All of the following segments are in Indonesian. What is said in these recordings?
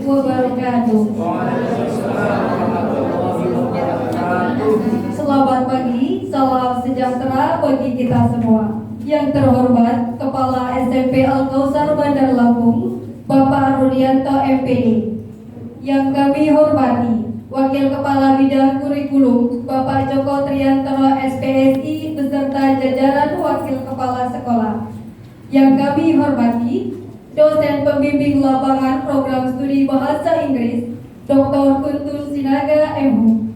wabarakatuh. Selamat pagi, salam sejahtera bagi kita semua. Yang terhormat Kepala SMP Al-Kausar Bandar Lampung, Bapak Rudianto MPD. Yang kami hormati Wakil Kepala Bidang Kurikulum Bapak Joko Triantoro SPSI beserta jajaran Wakil Kepala Sekolah. Yang kami hormati Dosen Pembimbing Lapangan Program Studi Bahasa Inggris Dr. Kuntun Sinaga MH.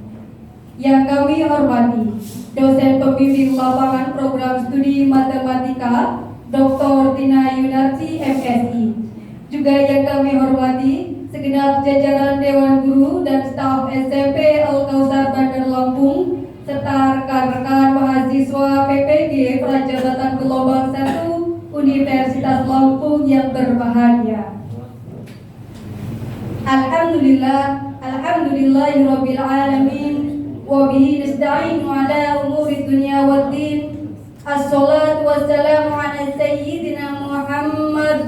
Yang kami hormati Dosen Pembimbing Lapangan Program Studi Matematika Dr. Tina Yunarti MSI. Juga yang kami hormati segenap jajaran Dewan Guru dan staf SMP Al-Kausar Bandar Lampung serta rekan-rekan mahasiswa PPG Prajabatan Gelombang 1 Universitas Lampung yang berbahagia. Alhamdulillahirabbil alamin wa bihi nasta'inu ala umuri dunya waddin. Assalatu wassalamu ala sayyidina Muhammad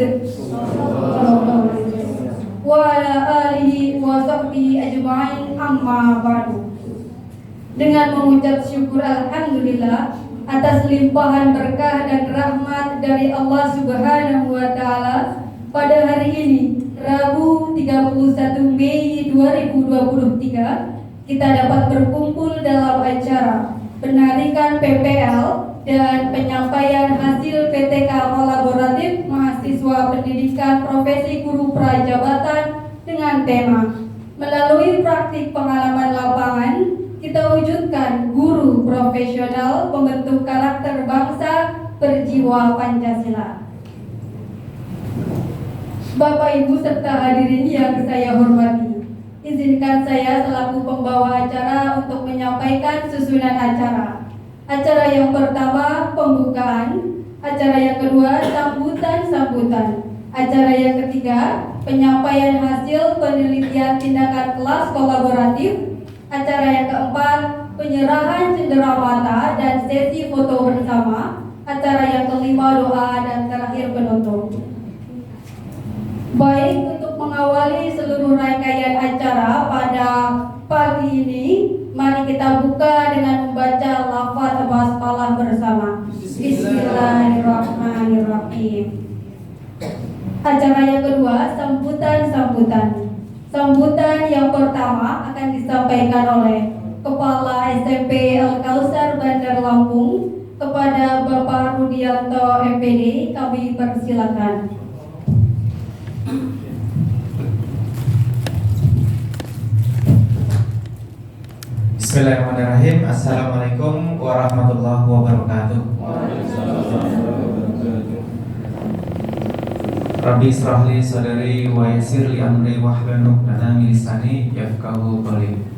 wa ala alihi wa sahbihi ajma'in, amma ba'du. Dengan mengucap syukur alhamdulillah atas limpahan berkah dan rahmat dari Allah Subhanahu wa taala, pada hari ini Rabu 31 Mei 2023 kita dapat berkumpul dalam acara penarikan PPL dan penyampaian hasil PTK kolaboratif mahasiswa pendidikan profesi guru prajabatan dengan tema melalui praktik pengalaman lapangan kita wujudkan guru profesional pembentuk karakter bangsa berjiwa Pancasila. Bapak Ibu serta hadirin yang saya hormati, izinkan saya selaku pembawa acara untuk menyampaikan susunan acara. Acara yang pertama pembukaan, acara yang kedua sambutan, acara yang ketiga penyampaian hasil penelitian tindakan kelas kolaboratif, acara yang keempat penyerahan cenderamata dan sesi foto bersama, acara yang kelima doa, dan terakhir penutup. Baik, untuk mengawali seluruh rangkaian acara pada pagi ini, mari kita buka dengan membaca lafaz basmalah bersama. Bismillahirrahmanirrahim. Acara yang kedua, sambutan yang pertama akan disampaikan oleh Kepala SMP Al-Kausar Bandar Lampung kepada Bapak Rudianto MPD. Kami persilakan. Bismillahirrahmanirrahim. Assalamualaikum warahmatullahi wabarakatuh. Rabbi israh li sadri wa yassir li amri wahlul 'uqdatam min lisani yafqahu qawli.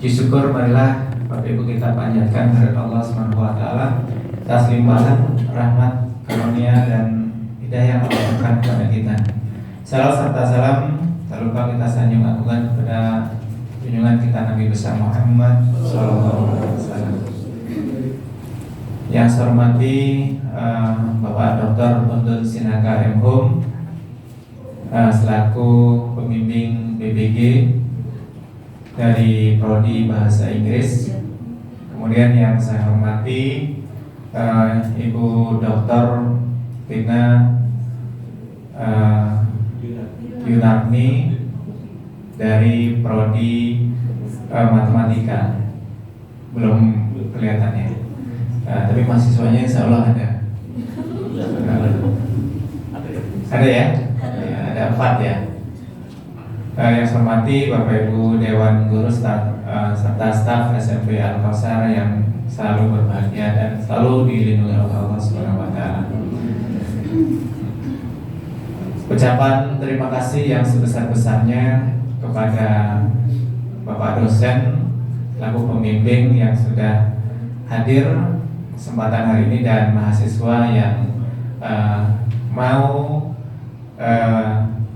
Syukur marilah Bapak Ibu kita panjatkan kehadirat Allah Subhanahu wa taala atas limpahan rahmat, karunia dan hidayah yang Allah berikan kepada kita. Salam serta salam tak lupa kita sanjung agungan kepada junjungan kita Nabi besar Muhammad SAW. Yang saya hormati Bapak Dr. Kuntun Sinaga MH selaku pembimbing BBG dari Prodi Bahasa Inggris. Kemudian yang saya hormati Ibu Dr. Tina Yunarti dari Prodi Matematika. Belum kelihatan ya, tapi mahasiswanya insya Allah ada. Ada ya? Ada 4 ya. Yang saya hormati Bapak Ibu Dewan Guru serta staf SMP Al-Kausar yang selalu berbahagia dan selalu dilindungi oleh Allah Subhanahu wa taala. Ucapan terima kasih yang sebesar-besarnya kepada Bapak dosen selaku pembimbing yang sudah hadir kesempatan hari ini dan mahasiswa yang mau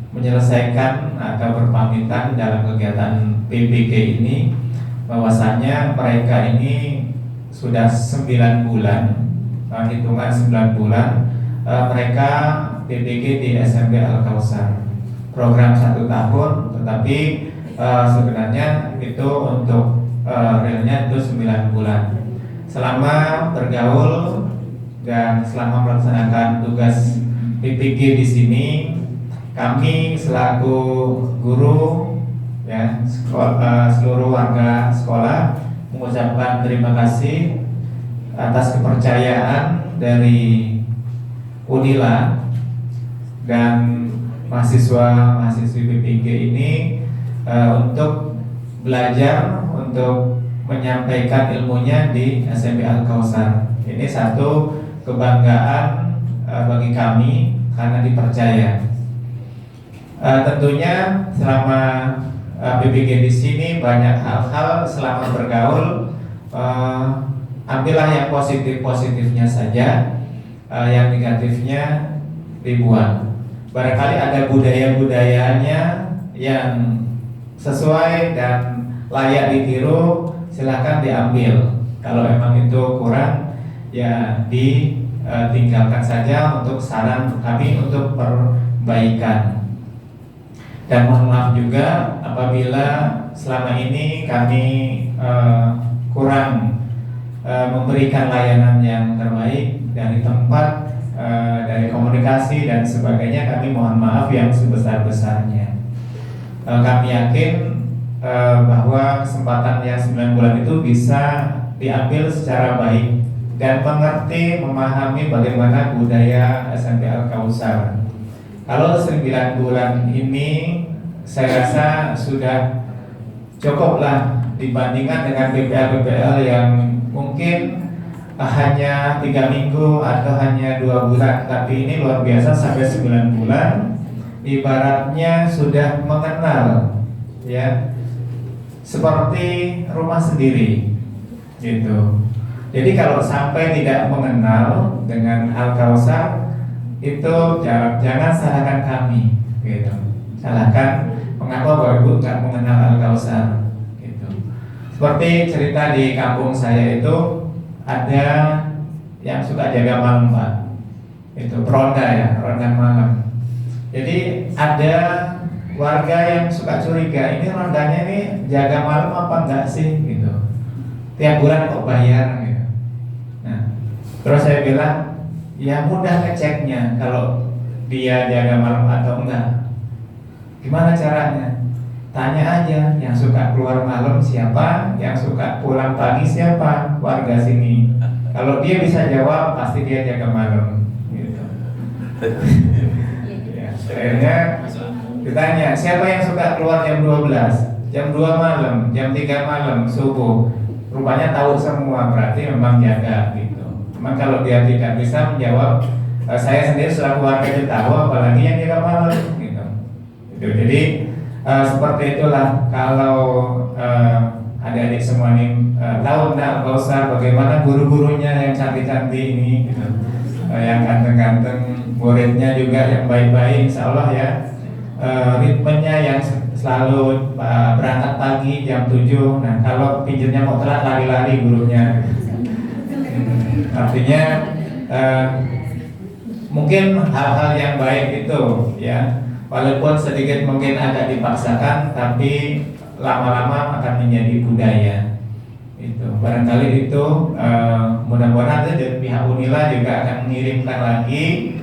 menyelesaikan atau berpamitan dalam kegiatan PBG ini, bahwasanya mereka ini sudah 9 bulan, hitungan 9 bulan mereka PBG di SMP Al-Kausar program 1 tahun, tetapi sebenarnya itu untuk realnya itu 9 bulan. Selama bergaul dan selama melaksanakan tugas PPG di sini, kami selaku guru ya seluruh warga sekolah mengucapkan terima kasih atas kepercayaan dari Unila dan mahasiswa-mahasiswi PPG ini untuk belajar, untuk menyampaikan ilmunya di SMP Al-Kausar. Ini satu kebanggaan bagi kami karena dipercaya. Tentunya selama PPG di sini banyak hal-hal selama bergaul, ambillah yang positifnya saja, yang negatifnya dibuang. Barangkali ada budaya-budayanya yang sesuai dan layak ditiru, silahkan diambil. Kalau memang itu kurang, ya ditinggalkan saja untuk saran kami untuk perbaikan. Dan mohon maaf juga apabila selama ini kami kurang memberikan layanan yang terbaik dari tempat, dari komunikasi dan sebagainya. Kami mohon maaf yang sebesar-besarnya. Kami yakin bahwa kesempatan yang 9 bulan itu bisa diambil secara baik dan mengerti, memahami bagaimana budaya SMP Al-Kausar. Kalau 9 bulan ini saya rasa sudah cukuplah dibandingkan dengan PPL yang mungkin hanya 3 minggu atau hanya 2 bulan, tapi ini luar biasa sampai 9 bulan. Ibaratnya sudah mengenal, ya, seperti rumah sendiri, gitu. Jadi kalau sampai tidak mengenal dengan Al-Kausar, itu jangan salahkan kami, gitu. Salahkan mengapa Bapak Ibu nggak mengenal Al-Kausar, gitu. Seperti cerita di kampung saya itu ada yang suka jaga malam, Pak. Itu ronda ya, ronda malam. Jadi ada warga yang suka curiga, ini rondanya ini jaga malam apa enggak sih, gitu. Tiap bulan kok bayar, gitu. Nah, terus saya bilang, ya mudah ngeceknya kalau dia jaga malam atau enggak. Gimana caranya? Tanya aja yang suka keluar malam siapa, yang suka pulang pagi siapa, warga sini. Kalau dia bisa jawab, pasti dia jaga malam, gitu. Ya, akhirnya ditanya, siapa yang suka keluar jam 12, jam 2 malam, jam 3 malam, subuh. Rupanya tahu semua, berarti memang jaga, gitu. Cuma kalau dia tidak bisa menjawab, saya sendiri selaku warga tahu, apalagi yang jaga malam, gitu. Jadi seperti itulah kalau adik-adik semua ini tahu enggak Al-Kausar, bagaimana guru-gurunya yang cantik-cantik ini, gitu. Yang ganteng-ganteng, muridnya juga yang baik-baik, insya Allah ya. Ritmenya yang selalu berangkat pagi jam 7. Nah, kalau pinjamnya mau telat, lari-lari gurunya. Artinya mungkin hal-hal yang baik itu ya, walaupun sedikit mungkin agak dipaksakan, tapi lama-lama akan menjadi budaya. Itu barangkali itu mudah-mudahan dari pihak Unila juga akan mengirimkan lagi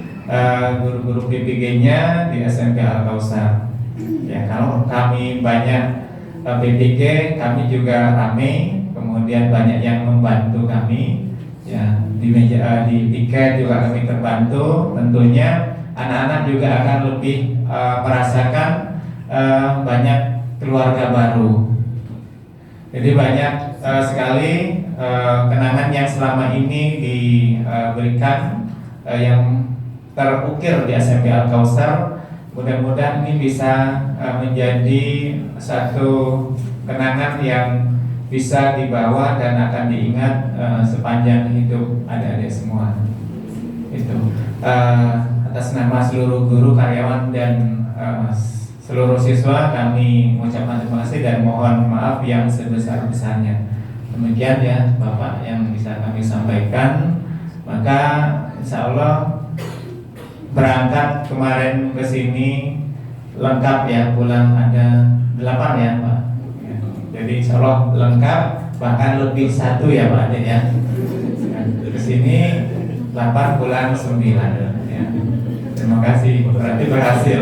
guru-guru PPG-nya di SMP Al-Kausar. Ya, kalau kami banyak PPG, kami juga ramai, kemudian banyak yang membantu kami. Ya, di tiket juga kami terbantu. Tentunya anak-anak juga akan lebih merasakan banyak keluarga baru. Jadi banyak sekali kenangan yang selama ini diberikan yang terukir di SMP Al-Kausar. Mudah-mudahan ini bisa menjadi satu kenangan yang bisa dibawa dan akan diingat sepanjang hidup adik-adik semua. Itu atas nama seluruh guru, karyawan dan seluruh siswa, kami mengucapkan terima kasih dan mohon maaf yang sebesar-besarnya. Demikian ya Bapak yang bisa kami sampaikan. Maka insya Allah berangkat kemarin ke sini lengkap ya, pulang ada 8 ya Pak. Jadi insya Allah lengkap, bahkan lebih 1 ya Pak Ade ya. Kesini 8 pulang 9 ya. Terima kasih, berarti berhasil.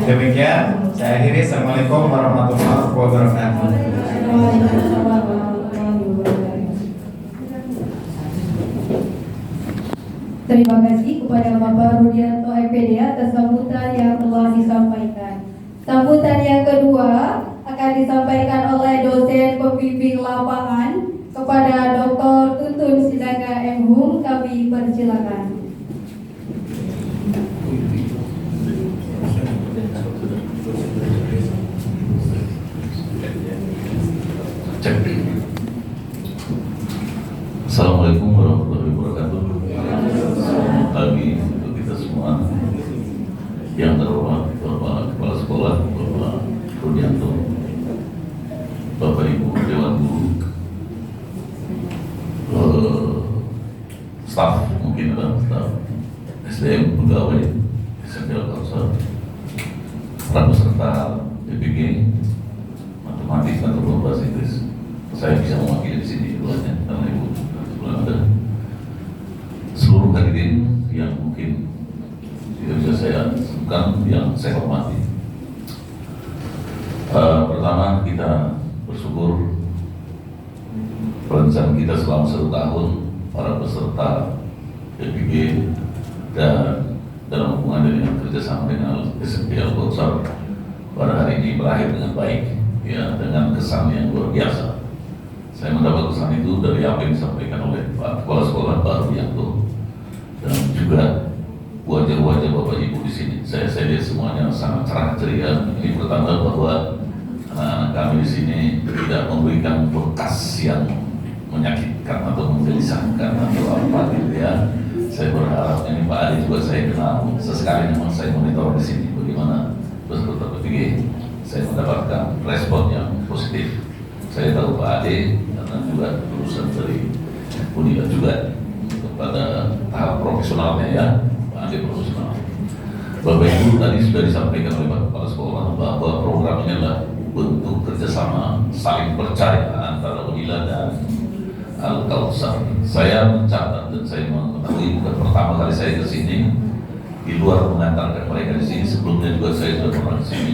Demikian saya akhiri. Assalamualaikum warahmatullahi wabarakatuh. Terima kasih kepada Bapak Rudianto MPD atas sambutan yang telah disampaikan. Sambutan yang kedua akan disampaikan oleh dosen pembimbing lapangan kepada Dr. Tutun Sinaga M. Hum. Kami persilakan. Assalamualaikum warahmatullahi wabarakatuh. Pagi untuk kita semua. Yang terhormat Bapak Kepala Sekolah, Bapak Rudianto, Bapak Ibu Dewan Guru, staf, mungkin ada staf SDM, pegawai SMP Al-Kausar, para peserta PPG, matematik atau bahasa Inggris. Saya bisa mewakili di sini keduanya, karena Ibu ada seluruh hadirin yang mungkin tidak bisa saya sebutkan yang saya hormati. Pertama, kita bersyukur perencanaan kita selama 1 tahun, para peserta PPG dan dalam hubungan dengan kerjasama dengan SMP Al-Kausar pada hari ini berakhir dengan baik, ya, dengan kesan yang luar biasa. Saya mendapat kesan itu dari apa yang disampaikan oleh Pak Kepala Sekolah Pak Rudianto dan juga wajah-wajah Bapak Ibu di sini. Saya lihat semuanya sangat cerah ceria. Ini pertanda bahwa anak-anak kami di sini tidak memberikan bekas yang menyakitkan atau menggelisahkan atau apa gitu ya. Saya berharap ini Pak Adi juga saya kenal. Sesekali memang saya monitor di sini bagaimana peserta PPG. Saya mendapatkan respon yang positif. Saya tahu Pak Ade karena juga lulusan dari Unila juga kepada tahap profesionalnya ya, Pak Ade profesional. Bapak Ibu tadi sudah disampaikan oleh Pak Kepala Sekolah bahwa program ini adalah bentuk kerjasama saling percaya antara Unila dan Al-Kausar. Saya mencatat dan saya mengetahui bukan pertama kali saya ke sini, di luar mengantarkan mereka di sini, sebelumnya juga saya sudah pernah ke sini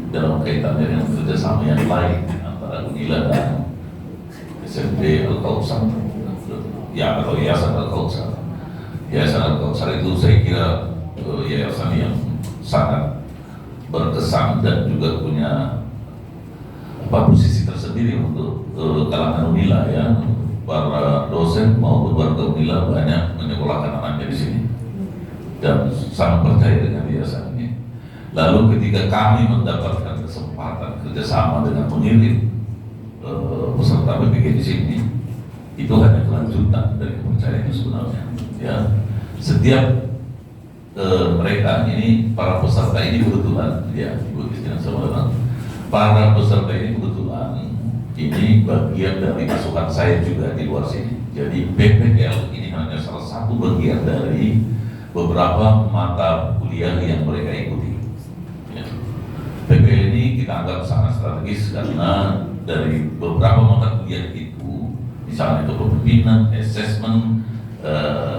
dalam kaitannya dengan kerjasama yang lain Unila dan SMP Al-Kausar, ya, atau Yayasan Al-Kausar. Yayasan Al-Kausar itu saya kira yayasan yang sangat berkesan dan juga punya posisi tersendiri untuk kalangan Unila ya. Para dosen maupun warga Unila banyak menyekolahkan anaknya di sini dan sangat percaya dengan yayasan ini. Lalu ketika kami mendapatkan kesempatan kerjasama dengan pengirim peserta PPG di sini, itu hanya kelanjutan dari kepercayaan sebenarnya. Ya, setiap mereka ini para peserta ini kebetulan, ya, Ibu Kristina sama para peserta ini kebetulan ini bagian dari masukan saya juga di luar sini. Jadi PPL ini hanya salah satu bagian dari beberapa mata kuliah yang mereka ikuti. Ya. PPL ini kita anggap sangat strategis karena dari beberapa mata kuliah itu, misalnya itu kepemimpinan, assessment,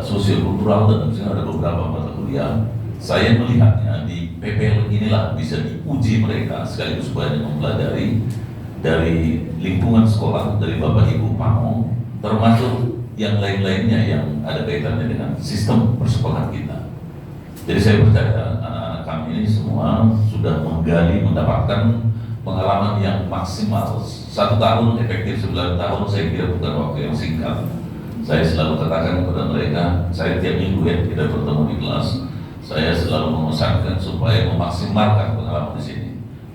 sosiokultural dan misalnya ada beberapa mata kuliah. Saya melihatnya di PPL inilah bisa diuji mereka sekaligus banyak mempelajari dari lingkungan sekolah, dari Bapak Ibu Pamo, termasuk yang lain-lainnya yang ada kaitannya dengan sistem persekolahan kita. Jadi saya percaya anak-anak kami ini semua sudah menggali, mendapatkan pengalaman yang maksimal. 1 tahun efektif 9 tahun saya kira bukan waktu yang singkat. Saya selalu katakan kepada mereka, saya tiap minggu ya kita bertemu di kelas, saya selalu memesankan supaya memaksimalkan pengalaman di sini.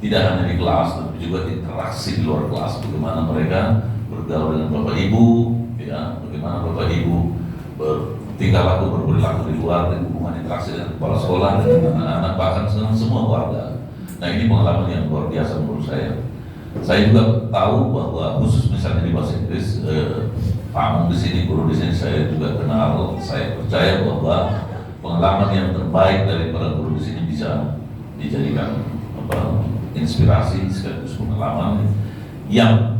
Tidak hanya di kelas, tapi juga interaksi di luar kelas. Bagaimana mereka bergaul dengan Bapak Ibu, ya, bagaimana Bapak Ibu bertingkah laku, berperilaku di luar, dan hubungan interaksi dengan kepala sekolah, dengan anak-anak, bahkan dengan semua warga. Nah, ini pengalaman yang luar biasa menurut saya. Saya juga tahu bahwa khusus misalnya di bahasa Inggris, Pak Amung di sini, guru di sini saya juga kenal. Saya percaya bahwa pengalaman yang terbaik dari para guru di sini bisa dijadikan inspirasi sekaligus pengalaman yang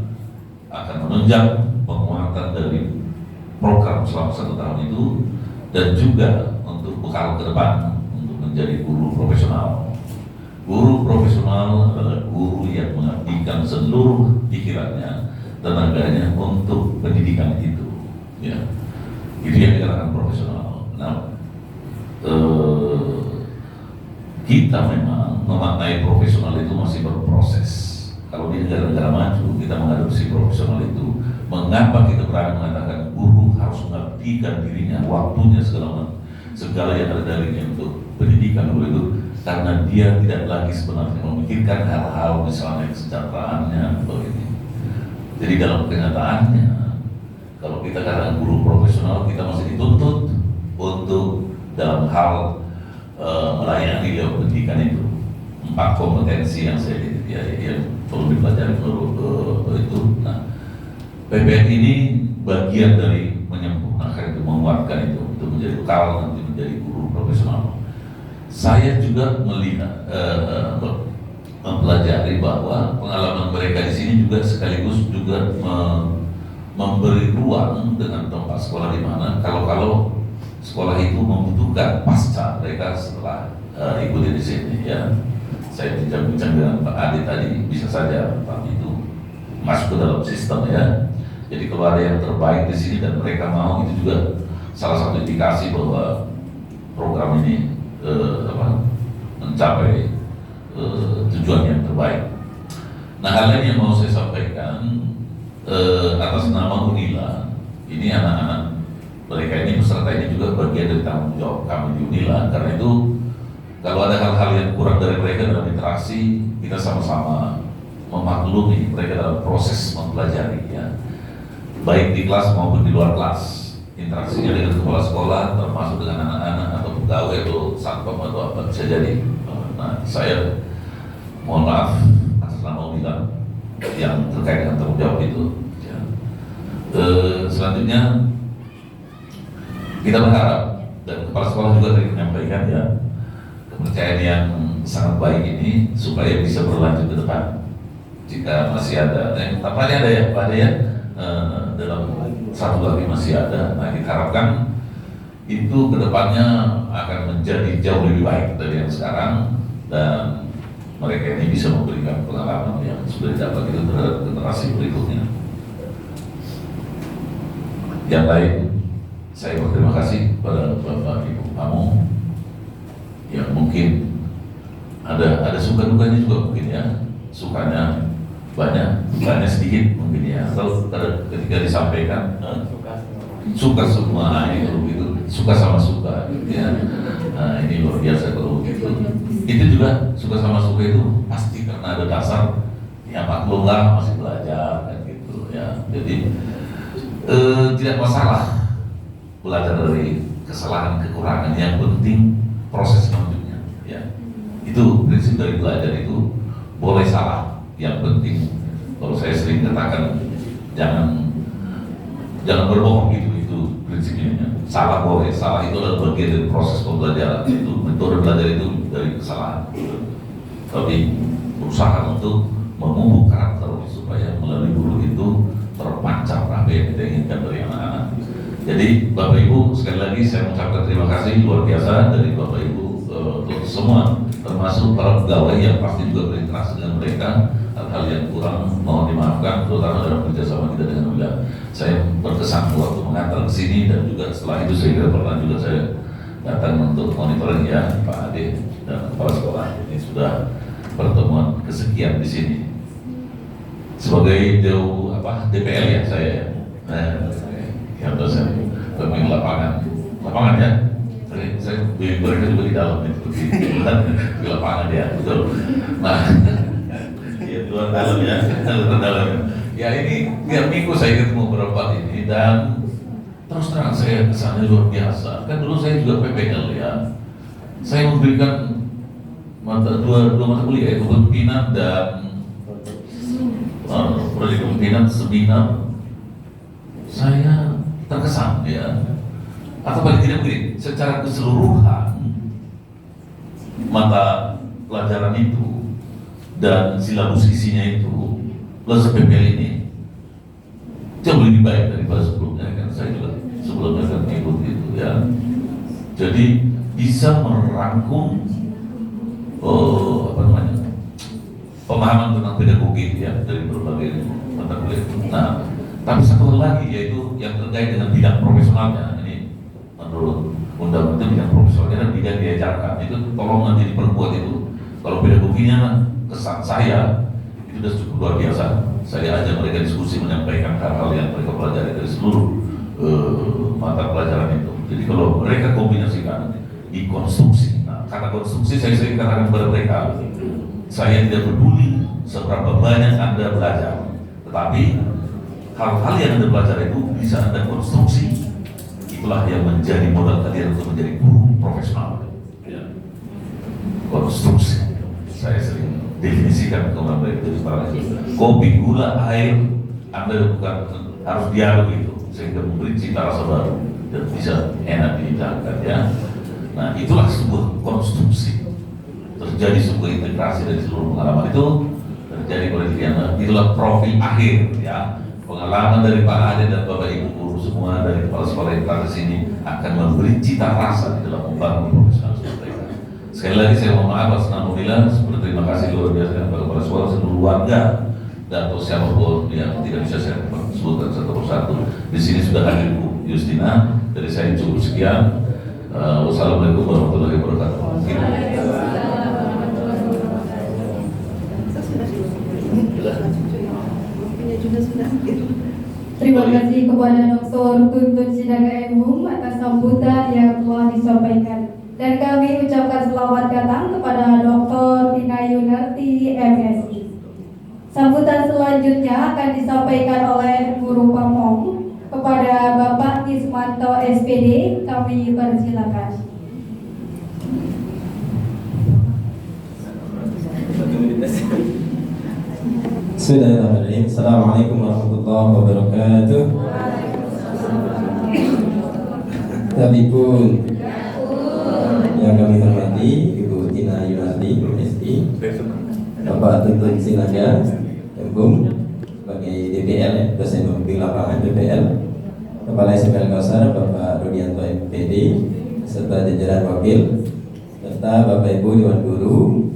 akan menunjang penguatan dari program selama 1 tahun itu, dan juga untuk bekal ke depan untuk menjadi guru profesional. Guru profesional adalah guru yang mengabdikan seluruh pikirannya, tenaganya untuk pendidikan itu. Ya, itu yang dikatakan profesional. Nah, kita memang memaknai profesional itu masih berproses. Kalau di negara-negara maju kita mengadopsi profesional itu, mengapa kita berani mengatakan guru harus mengabdikan dirinya, waktunya, segala yang ada darinya untuk pendidikan guru itu, karena dia tidak lagi sebenarnya memikirkan hal-hal misalnya kesejahteraannya atau ini. Jadi dalam kenyataannya, kalau kita katakan guru profesional, kita masih dituntut untuk dalam hal melayani pendidikan itu. 4 kompetensi yang perlu dipelajari itu. Nah, PPN ini bagian dari menyempurnakan itu, menguatkan itu untuk menjadi bekal nanti menjadi guru profesional. Saya juga melihat mempelajari bahwa pengalaman mereka di sini juga sekaligus juga memberi ruang dengan tempat sekolah di mana kalau sekolah itu membutuhkan pasca mereka setelah ikuti di sini. Ya, saya bincang-bincang dengan Pak Adi tadi, bisa saja Pak itu masuk ke dalam sistem ya. Jadi kalau ada yang terbaik di sini dan mereka mau, itu juga salah satu indikasi bahwa program ini mencapai tujuan yang terbaik. Nah, hal lain yang mau saya sampaikan atas nama UNILA, ini anak-anak mereka ini, peserta ini juga bagian dari tanggung jawab kami di UNILA. Karena itu kalau ada hal-hal yang kurang dari mereka dalam interaksi, kita sama-sama memaklumi mereka dalam proses mempelajari ya, baik di kelas maupun di luar kelas. Interaksinya dengan kepala sekolah, termasuk dengan anak-anak atau pegawai atau satpam atau apa bisa jadi. Nah, saya mohon maaf atas nama UNILA yang terkait dengan tanggung jawab itu. Ya. Selanjutnya kita berharap, dan kepala sekolah juga tadi menyampaikan ya, kepercayaan yang sangat baik ini supaya bisa berlanjut ke depan. Jika masih ada, tampaknya ada ya Pak Ade ya, dalam 1 lagi masih ada. Nah, kita harapkan itu kedepannya akan menjadi jauh lebih baik dari yang sekarang, dan mereka ini bisa memberikan pengalaman yang sudah didapat itu terhadap generasi berikutnya. Yang lain, saya berterima kasih pada Bapak Ibu kamu yang mungkin ada suka dukanya juga mungkin ya, sukanya banyak, dukanya sedikit mungkin ya, atau ketika disampaikan suka semua itu suka sama suka gitu ya. Nah, ini luar biasa kalau begitu. Itu juga suka sama suka itu pasti karena ada dasar ya, maklumlah masih belajar kan gitu ya. Jadi tidak masalah belajar dari kesalahan kekurangan, yang penting proses selanjutnya ya. Itu prinsip dari belajar itu, boleh salah, yang penting kalau saya sering katakan jangan berbohong gitu, itu prinsipnya. Salah boleh, salah itu adalah bagian dari proses pembelajaran, itu metode belajar itu dari kesalahan. Tapi berusaha untuk memupuk karakter supaya melalui guru itu terpancar apa yang kita inginkan dari anak-anak. Jadi Bapak Ibu, sekali lagi saya mengucapkan terima kasih luar biasa dari Bapak Ibu untuk semua, termasuk para pegawai yang pasti juga berinteraksi dengan mereka. Hal-hal yang kurang mohon dimaafkan, terutama dalam kerjasama kita dengan UNILA. Saya berkesan waktu mengantar ke sini, dan juga setelah itu saya kira pernah juga saya datang untuk monitoring ya Pak Ade dan kepala sekolah. Ini sudah pertemuan kesekian di sini sebagai DPL ya saya ya, dosen pemimpin lapangan ya. Saya mereka juga di dalam itu di lapangan ya, betul. Nah, ya luar dalam ya, luar dalam. Ya ini tiap minggu saya ketemu beberapa ini, dan terus terang saya kesannya luar biasa. Kan dulu saya juga PPL ya, saya memberikan dua mata kuliah, yaitu kepemimpinan dan proyek kepemimpinan seminar. Saya terkesan ya, Atau paling tidak begini, secara keseluruhan mata pelajaran itu dan silabus isinya itu plus PPL ini jauh lebih baik daripada sebelumnya kan. Saya juga sebelumnya kan ikut itu ya. Jadi bisa merangkum pemahaman tentang pedagogi ya dari berbagai mata kuliah. Nah, tapi satu hal lagi yaitu yang terkait dengan bidang profesionalnya. Ini menurut undang-undang itu bidang profesionalnya dan bidang diajarkan itu tolong nanti diperkuat itu. Kalau pedagoginya kesan saya itu sudah cukup luar biasa. Saya ajak mereka diskusi menyampaikan hal-hal yang mereka pelajari dari seluruh mata pelajaran itu. Jadi kalau mereka kombinasikan di konstruksi, nah kata konstruksi saya sering katakan kepada mereka, saya tidak peduli seberapa banyak Anda belajar, tetapi hal-hal yang Anda belajar itu bisa Anda konstruksi. Itulah yang menjadi modal kalian untuk menjadi guru profesional. Ya. Konstruksi. Saya sering definisikan kepada mereka itu seperti kopi, gula, air, Anda bukan harus diaduk itu sehingga memberi cita rasa baru dan bisa enak dihidangkan ya. Nah itulah sebuah konstruksi. Terjadi sebuah integrasi dari seluruh pengalaman itu terjadi pada diri Anda. Itulah profil akhir ya. Pengalaman dari Pak Ade dan Bapak Ibu guru semua dari kepala sekolah yang telah kesini akan memberi cita rasa di dalam membangun profesional mereka. Sekali lagi saya mohon maaf atas nama Mila, terima kasih luar biasa kepada kepala sekolah, seluruh warga dan atau siapapun yang tidak bisa saya sebutkan satu persatu. Di sini sudah hadir Bu Justina. Dari saya cukup sekian. Wassalamualaikum warahmatullahi wabarakatuh. Terima kasih kepada Dr. Tuntun Sidaga Emhum atas sambutan yang telah disampaikan. Dan kami ucapkan selamat datang kepada Dr. Tina Yunarti, MSI. Sambutan selanjutnya akan disampaikan oleh Guru Pamong kepada Bapak Ismanto SPD. Kami persilakan. Bismillahirrahmanirrahim. Assalamualaikum warahmatullahi wabarakatuh. Tabipun yang kami hormati Ibu Tina Yunarti, MSI, Bapak Tuntun Sinaga, Emhum sebagai DPL, dosen pembimbing lapangan DPL, Kepala SMPL Kausar Bapak Rudianto MPD, serta jajaran wakil, serta Bapak Ibu Dewan Guru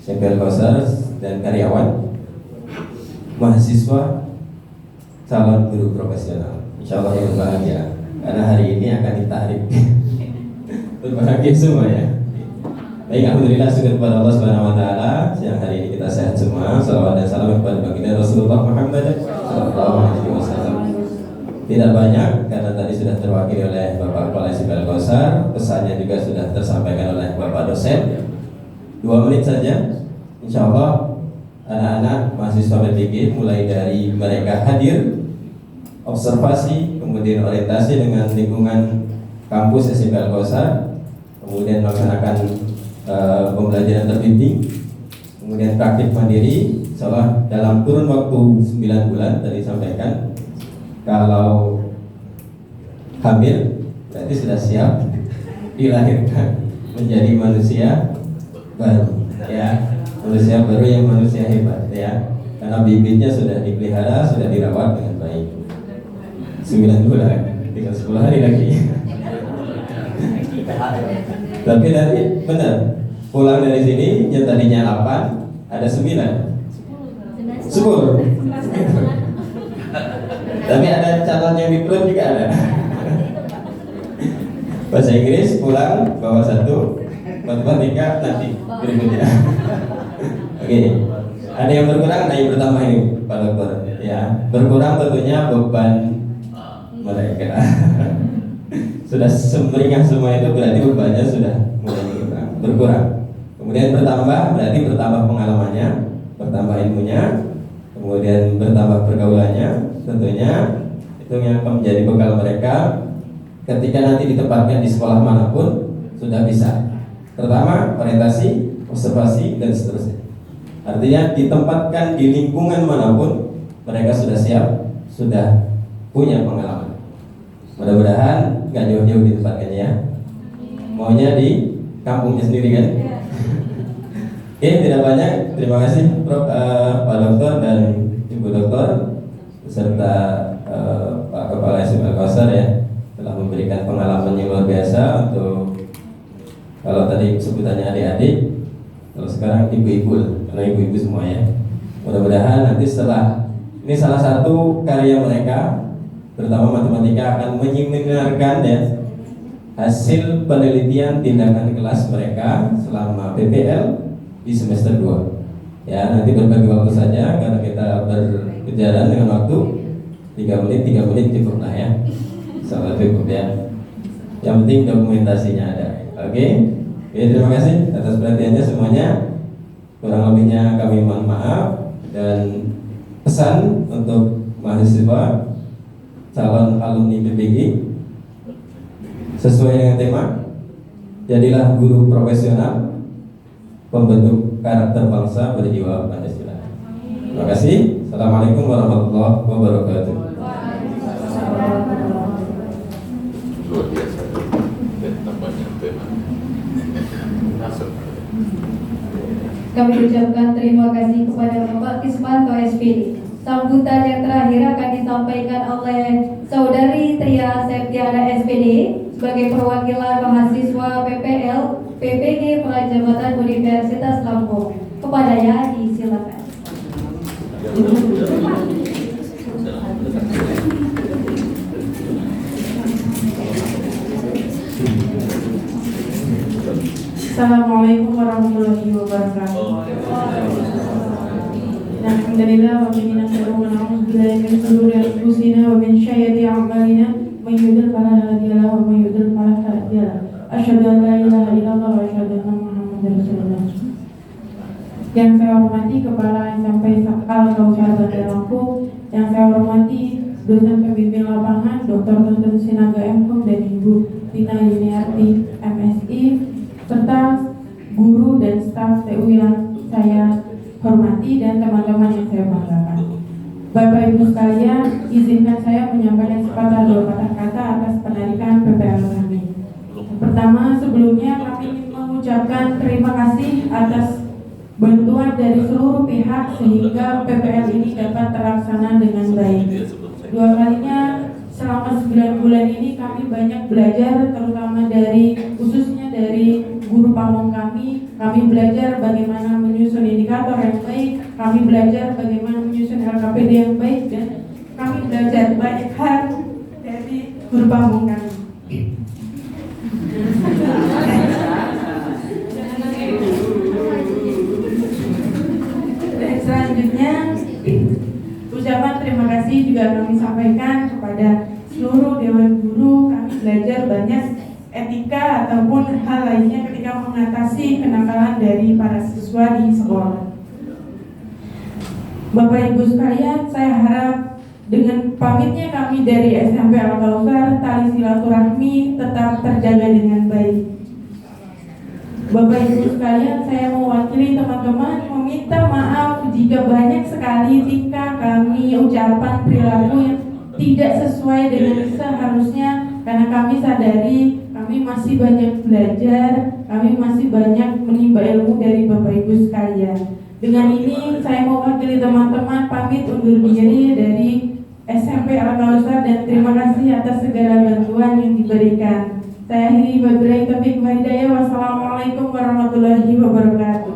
SMPL Kausar dan karyawan, mahasiswa, calon guru profesional. Insya Allah yang berbahagia karena hari ini akan ditarik. Berbahagia semua ya. Baik, alhamdulillah syukur kepada Allah Subhanahu wa taala. Siang hari ini kita sehat semua. Salawat dan salam kepada baginda Rasulullah Muhammad sallallahu alaihi wasallam. Tidak banyak karena tadi sudah terwakili oleh Bapak Kepala SMPL Kausar, pesannya juga sudah tersampaikan oleh Bapak dosen. 2 menit saja. Insya Allah anak-anak mahasiswa PPG mulai dari mereka hadir, observasi, kemudian orientasi dengan lingkungan kampus SMPL Kausar, kemudian melaksanakan pembelajaran terbimbing, kemudian praktik mandiri. Insyaallah dalam kurun waktu 9 bulan tadi sampaikan, kalau hamil berarti sudah siap dilahirkan menjadi manusia baru ya, manusia baru yang manusia hebat ya, karena bibitnya sudah dipelihara, sudah dirawat dengan baik. 9 bulan, tinggal 10 hari lagi. Tapi tadi benar, pulang dari sini yang tadinya 8 ada 9 10. Tapi ada calon yang diperlukan juga ada. Bahasa Inggris pulang bawa 1, matematika nanti berikutnya. Oke, ada yang berkurang, ada yang bertambah ini Pak Dokter ya. Berkurang tentunya beban mereka. Sudah semeringah semua itu berarti bebannya sudah mulai berkurang. Kemudian bertambah berarti bertambah pengalamannya, bertambah ilmunya, kemudian bertambah pergaulannya. Tentunya itu yang akan menjadi bekal mereka ketika nanti ditempatkan di sekolah manapun sudah bisa. Pertama orientasi, observasi dan seterusnya. Artinya ditempatkan di lingkungan manapun mereka sudah siap, sudah punya pengalaman. Mudah-mudahan nggak jauh-jauh di tempat kerja ya. Maunya di kampungnya sendiri kan? Oke, tidak banyak. Terima kasih Prof, Pak Dokter dan Ibu Dokter beserta Pak Kepala SMP Al-Kausar ya, telah memberikan pengalaman yang luar biasa untuk, kalau tadi sebutannya adik-adik, kalau sekarang ibu-ibu, karena ibu-ibu semua ya. Mudah-mudahan nanti setelah ini salah satu karya mereka, terutama matematika, akan menyeminarkan ya hasil penelitian tindakan kelas mereka selama PPL di semester 2. Ya, nanti berbagi waktu saja karena kita berkejaran dengan waktu 3 menit cukup lah ya. Sangat cukup ya. Yang penting dokumentasinya ada. Oke, terima kasih atas perhatiannya semuanya. Kurang lebihnya kami mohon maaf, dan pesan untuk mahasiswa calon alumni PPG sesuai dengan tema, jadilah guru profesional pembentuk karakter bangsa berjiwa Pancasila. Terima kasih. Assalamualaikum warahmatullahi wabarakatuh. Luar biasa. Tampaknya tema. Kami ucapkan terima kasih kepada Bapak Kismanto SPD. Sambutan yang terakhir akan disampaikan oleh Saudari Tria Septiana SPD sebagai perwakilan mahasiswa PPL PPG Prajabatan Universitas Lampung. Kepadanya disilakan. Assalamualaikum warahmatullahi wabarakatuh. Alhamdulillah wa bihi nasta'inu wa na'udzu billahi min shururi anfusina wa min sayyiati a'malina may yahdihillahu fala mudilla lahu wa may yudlil fala hadiya lahu. Asyhadu an la ilaha illallah wa asyhadu anna Muhammadar Rasulullah. Yang saya hormati Kepala SMP Al-Kausar Bandar Lampung, yang saya hormati dosen pembimbing lapangan Dr. Tuntun Sinaga M.Kom dan Ibu Tina Yuniarti MSI, serta guru dan staf TU yang saya hormati dan teman-teman yang saya banggakan. Bapak Ibu sekalian, izinkan saya menyampaikan sepatah dua patah kata atas penarikan PPL kami. Pertama, sebelumnya kami ingin mengucapkan terima kasih atas bantuan dari seluruh pihak sehingga PPL ini dapat terlaksana dengan baik. Dua kalinya selama 9 bulan ini kami banyak belajar, terutama khususnya dari guru pamong kami. Kami belajar bagaimana menyusun indikator yang baik, kami belajar bagaimana menyusun LKPD yang baik, dan kami belajar banyak hal dari guru pamong kami. Dan selanjutnya, ucapan terima kasih juga kami sampaikan kepada seluruh dewan guru. Kami belajar banyak etika ataupun hal lainnya ketika mengatasi kenakalan dari para siswa di sekolah. Bapak Ibu sekalian, saya harap dengan pamitnya kami dari SMP Al-Kausar, tali silaturahmi tetap terjaga dengan baik. Bapak Ibu sekalian, saya mewakili teman-teman meminta maaf jika banyak sekali tingkah kami, ucapan, perilaku yang tidak sesuai dengan seharusnya, karena kami sadari kami masih banyak belajar, kami masih banyak menimba ilmu dari Bapak Ibu sekalian. Dengan ini saya mewakili teman-teman pamit undur diri dari SMP Al-Kausar dan terima kasih atas segala bantuan yang diberikan. Saya akhiri wabillahi taufiq wal hidayah. Wassalamualaikum warahmatullahi wabarakatuh.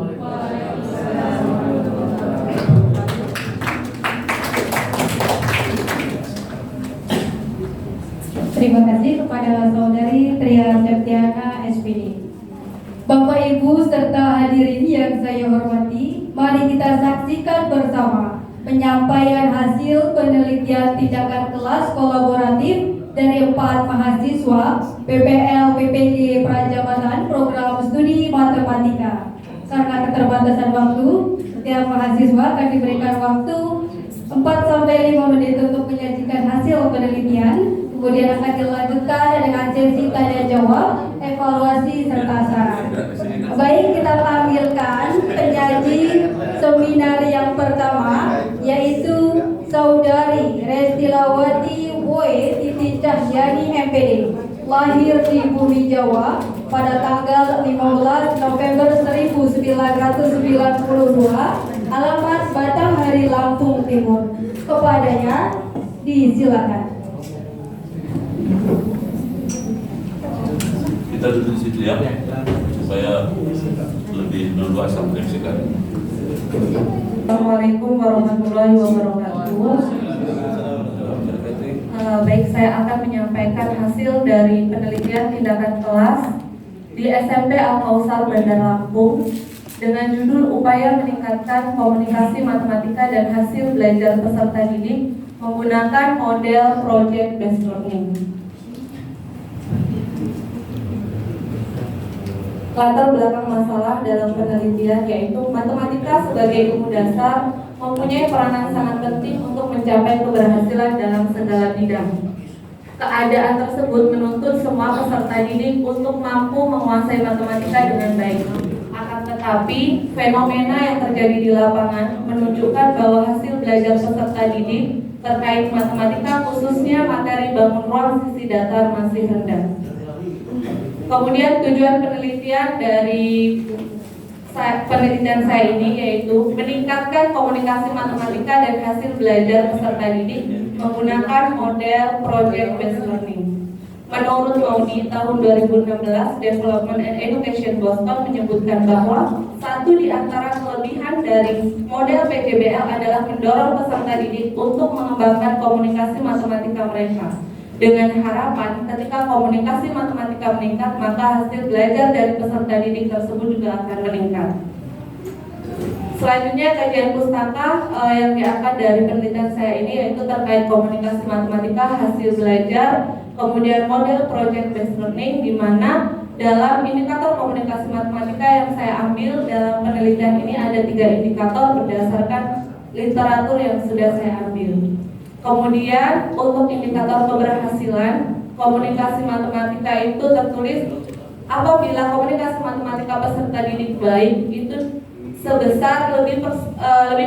Terima kasih kepada Saudari Tria Septiana SPD. Bapak Ibu serta hadirin yang saya hormati, mari kita saksikan bersama penyampaian hasil penelitian tindakan kelas kolaboratif dari 4 mahasiswa PPL PPG Prajabatan Program Studi Matematika. Karena keterbatasan waktu, setiap mahasiswa akan diberikan waktu 4-5 menit untuk menyajikan hasil penelitian. Kemudian akan dilanjutkan dengan sesi tanya jawab, evaluasi serta saran. Baik, kita tampilkan penyaji seminar yang pertama, yaitu Saudari Restilawati Woe Titi Cahyani MPD. lahir di bumi Jawa pada tanggal 15 November 1992, alamat Batanghari, Lampung Timur. Kepadanya disilakan. Kita duduk di situ ya, supaya lebih leluasa menyaksikan. Assalamualaikum warahmatullahi wabarakatuh. Baik, saya akan menyampaikan hasil dari penelitian tindakan kelas di SMP Al-Kausar Bandar Lampung dengan judul Upaya Meningkatkan Komunikasi Matematika dan Hasil Belajar Peserta Didik Menggunakan Model Project Based Learning. Latar belakang masalah dalam penelitian yaitu matematika sebagai ilmu dasar mempunyai peranan sangat penting untuk mencapai keberhasilan dalam segala bidang. Keadaan tersebut menuntut semua peserta didik untuk mampu menguasai matematika dengan baik. Akan tetapi, fenomena yang terjadi di lapangan menunjukkan bahwa hasil belajar peserta didik terkait matematika, khususnya materi bangun ruang sisi datar, masih rendah. Kemudian tujuan penelitian dari penelitian saya ini yaitu meningkatkan komunikasi matematika dan hasil belajar peserta didik menggunakan model Project Based Learning. Menurut Audi tahun 2016, Development and Education Boston menyebutkan bahwa satu di antara kelebihan dari model PJBL adalah mendorong peserta didik untuk mengembangkan komunikasi matematika mereka. Dengan harapan ketika komunikasi matematika meningkat, maka hasil belajar dari peserta didik tersebut juga akan meningkat. Selanjutnya kajian pustaka yang diangkat dari penelitian saya ini yaitu terkait komunikasi matematika, hasil belajar, kemudian model project based learning, di mana dalam indikator komunikasi matematika yang saya ambil dalam penelitian ini ada 3 indikator berdasarkan literatur yang sudah saya ambil. Kemudian untuk indikator keberhasilan komunikasi matematika itu tertulis apabila komunikasi matematika peserta didik baik itu sebesar lebih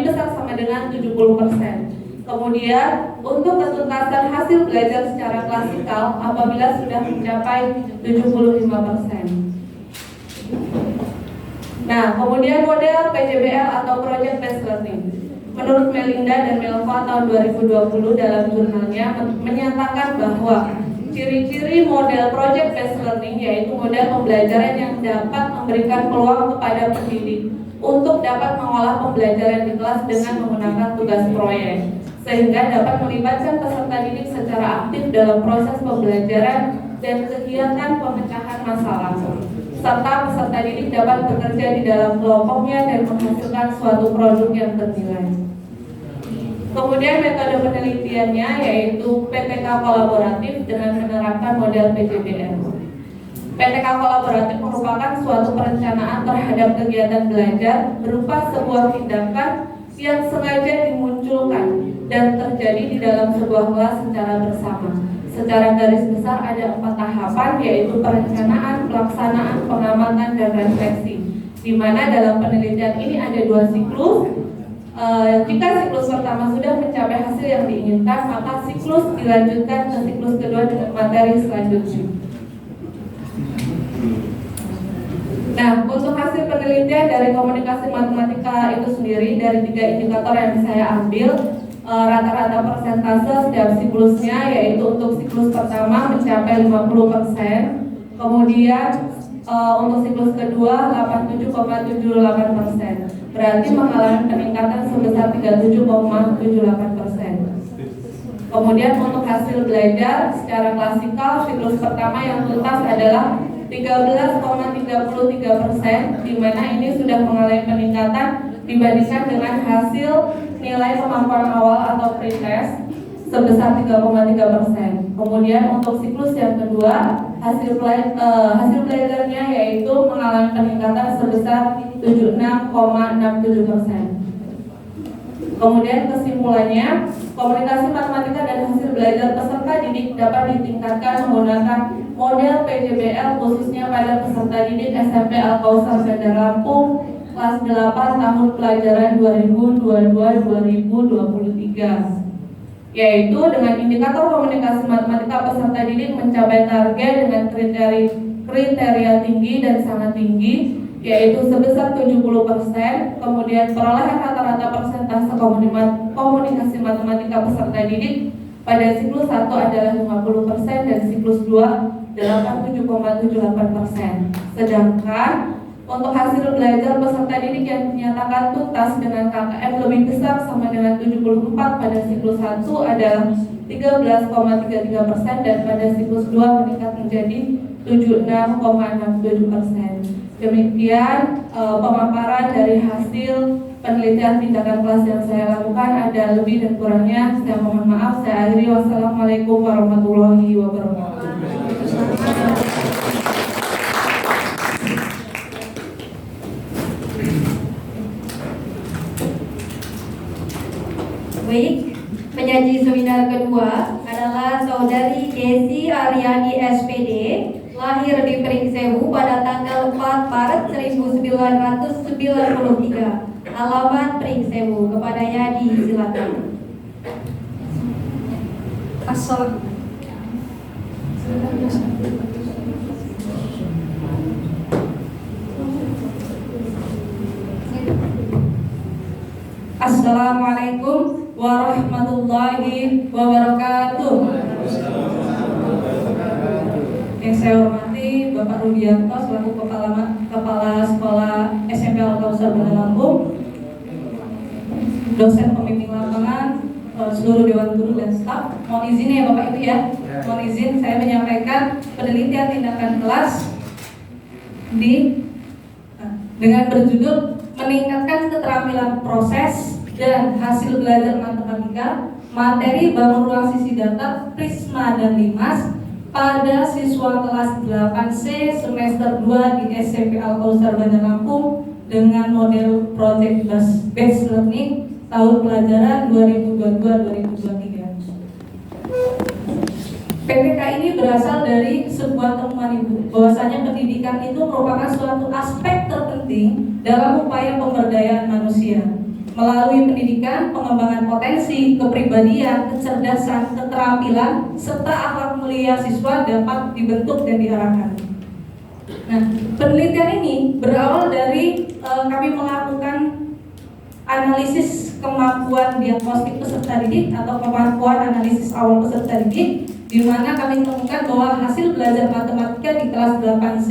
besar sama dengan 70%. Kemudian untuk ketuntasan hasil belajar secara klasikal apabila sudah mencapai 75%. Nah, kemudian model PJBL atau Project Based Learning. Menurut Melinda dan Melva tahun 2020 dalam jurnalnya menyatakan bahwa ciri-ciri model Project Based Learning yaitu model pembelajaran yang dapat memberikan peluang kepada pendidik untuk dapat mengolah pembelajaran di kelas dengan menggunakan tugas proyek, sehingga dapat melibatkan peserta didik secara aktif dalam proses pembelajaran dan kegiatan pemecahan masalah, serta peserta didik dapat bekerja di dalam kelompoknya dan menghasilkan suatu produk yang ternilai. Kemudian metode penelitiannya yaitu PTK kolaboratif dengan menerapkan model PJBL. PTK kolaboratif merupakan suatu perencanaan terhadap kegiatan belajar berupa sebuah tindakan yang sengaja dimunculkan dan terjadi di dalam sebuah kelas secara bersama. Secara garis besar ada 4 tahapan yaitu perencanaan, pelaksanaan, pengamatan, dan refleksi. Di mana dalam penelitian ini ada 2 siklus. Jika siklus pertama sudah mencapai hasil yang diinginkan, maka siklus dilanjutkan ke siklus kedua dengan materi selanjutnya. Nah, untuk hasil penelitian dari komunikasi matematika itu sendiri dari 3 indikator yang saya ambil, rata-rata persentase setiap siklusnya yaitu untuk siklus pertama mencapai 50%, kemudian untuk siklus kedua 87,78%, berarti mengalami peningkatan sebesar 37,78%. Kemudian untuk hasil belajar secara klasikal siklus pertama yang tuntas adalah 13,33%, di mana ini sudah mengalami peningkatan dibandingkan dengan hasil nilai kemampuan awal atau pretest sebesar 3,3%. Kemudian untuk siklus yang kedua hasil belajarnya yaitu mengalami peningkatan sebesar 76,67%. Kemudian kesimpulannya, komunikasi matematika dan hasil belajar peserta didik dapat ditingkatkan menggunakan model PJBL khususnya pada peserta didik SMP Al-Kausar Bandar Lampung kelas 8 tahun pelajaran 2022-2023. yaitu dengan indikator komunikasi matematika peserta didik mencapai target dengan kriteria tinggi dan sangat tinggi, yaitu sebesar 70%. Kemudian perolehan rata-rata persentase komunikasi matematika peserta didik pada siklus 1 adalah 50% dan siklus 2 87,78%. Sedangkan untuk hasil belajar peserta didik yang dinyatakan tuntas dengan KKM lebih besar sama dengan 74 pada siklus 1 adalah 13,33% dan pada siklus 2 meningkat menjadi 76,67%. Demikian pemaparan dari hasil penelitian tindakan kelas yang saya lakukan. Ada lebih dan kurangnya saya mohon maaf. Saya akhiri. Wassalamualaikum warahmatullahi wabarakatuh. Baik, penyaji seminar kedua adalah Saudari Desi Aryani SPD, lahir di Pringsewu pada tanggal 4 Maret 1993, alamat Pringsewu. Kepadanya disilakan. Assalamualaikum warahmatullahi wabarakatuh. Yang saya hormati Bapak Rudianto selaku Kepala Sekolah SMP Al-Kausar Bandar Lampung, dosen pembimbing lapangan, seluruh dewan guru dan staf. Mohon izin ya Bapak Ibu ya. Mohon izin saya menyampaikan penelitian tindakan kelas dengan berjudul meningkatkan keterampilan proses dan hasil belajar matematika materi bangun ruang sisi data Prisma dan Limas pada siswa kelas 8C semester 2 di SMP Al-Kausar Bandar Lampung dengan model project based learning tahun pelajaran 2022-2023. PPK ini berasal dari sebuah temuan Ibu bahwasanya pendidikan itu merupakan suatu aspek terpenting dalam upaya pemberdayaan manusia. Melalui pendidikan, pengembangan potensi, kepribadian, kecerdasan, keterampilan, serta akhlak mulia siswa dapat dibentuk dan diarahkan. Nah, penelitian ini berawal dari kami melakukan analisis kemampuan diagnostik peserta didik atau kemampuan analisis awal peserta didik, di mana kami temukan bahwa hasil belajar matematika di kelas 8C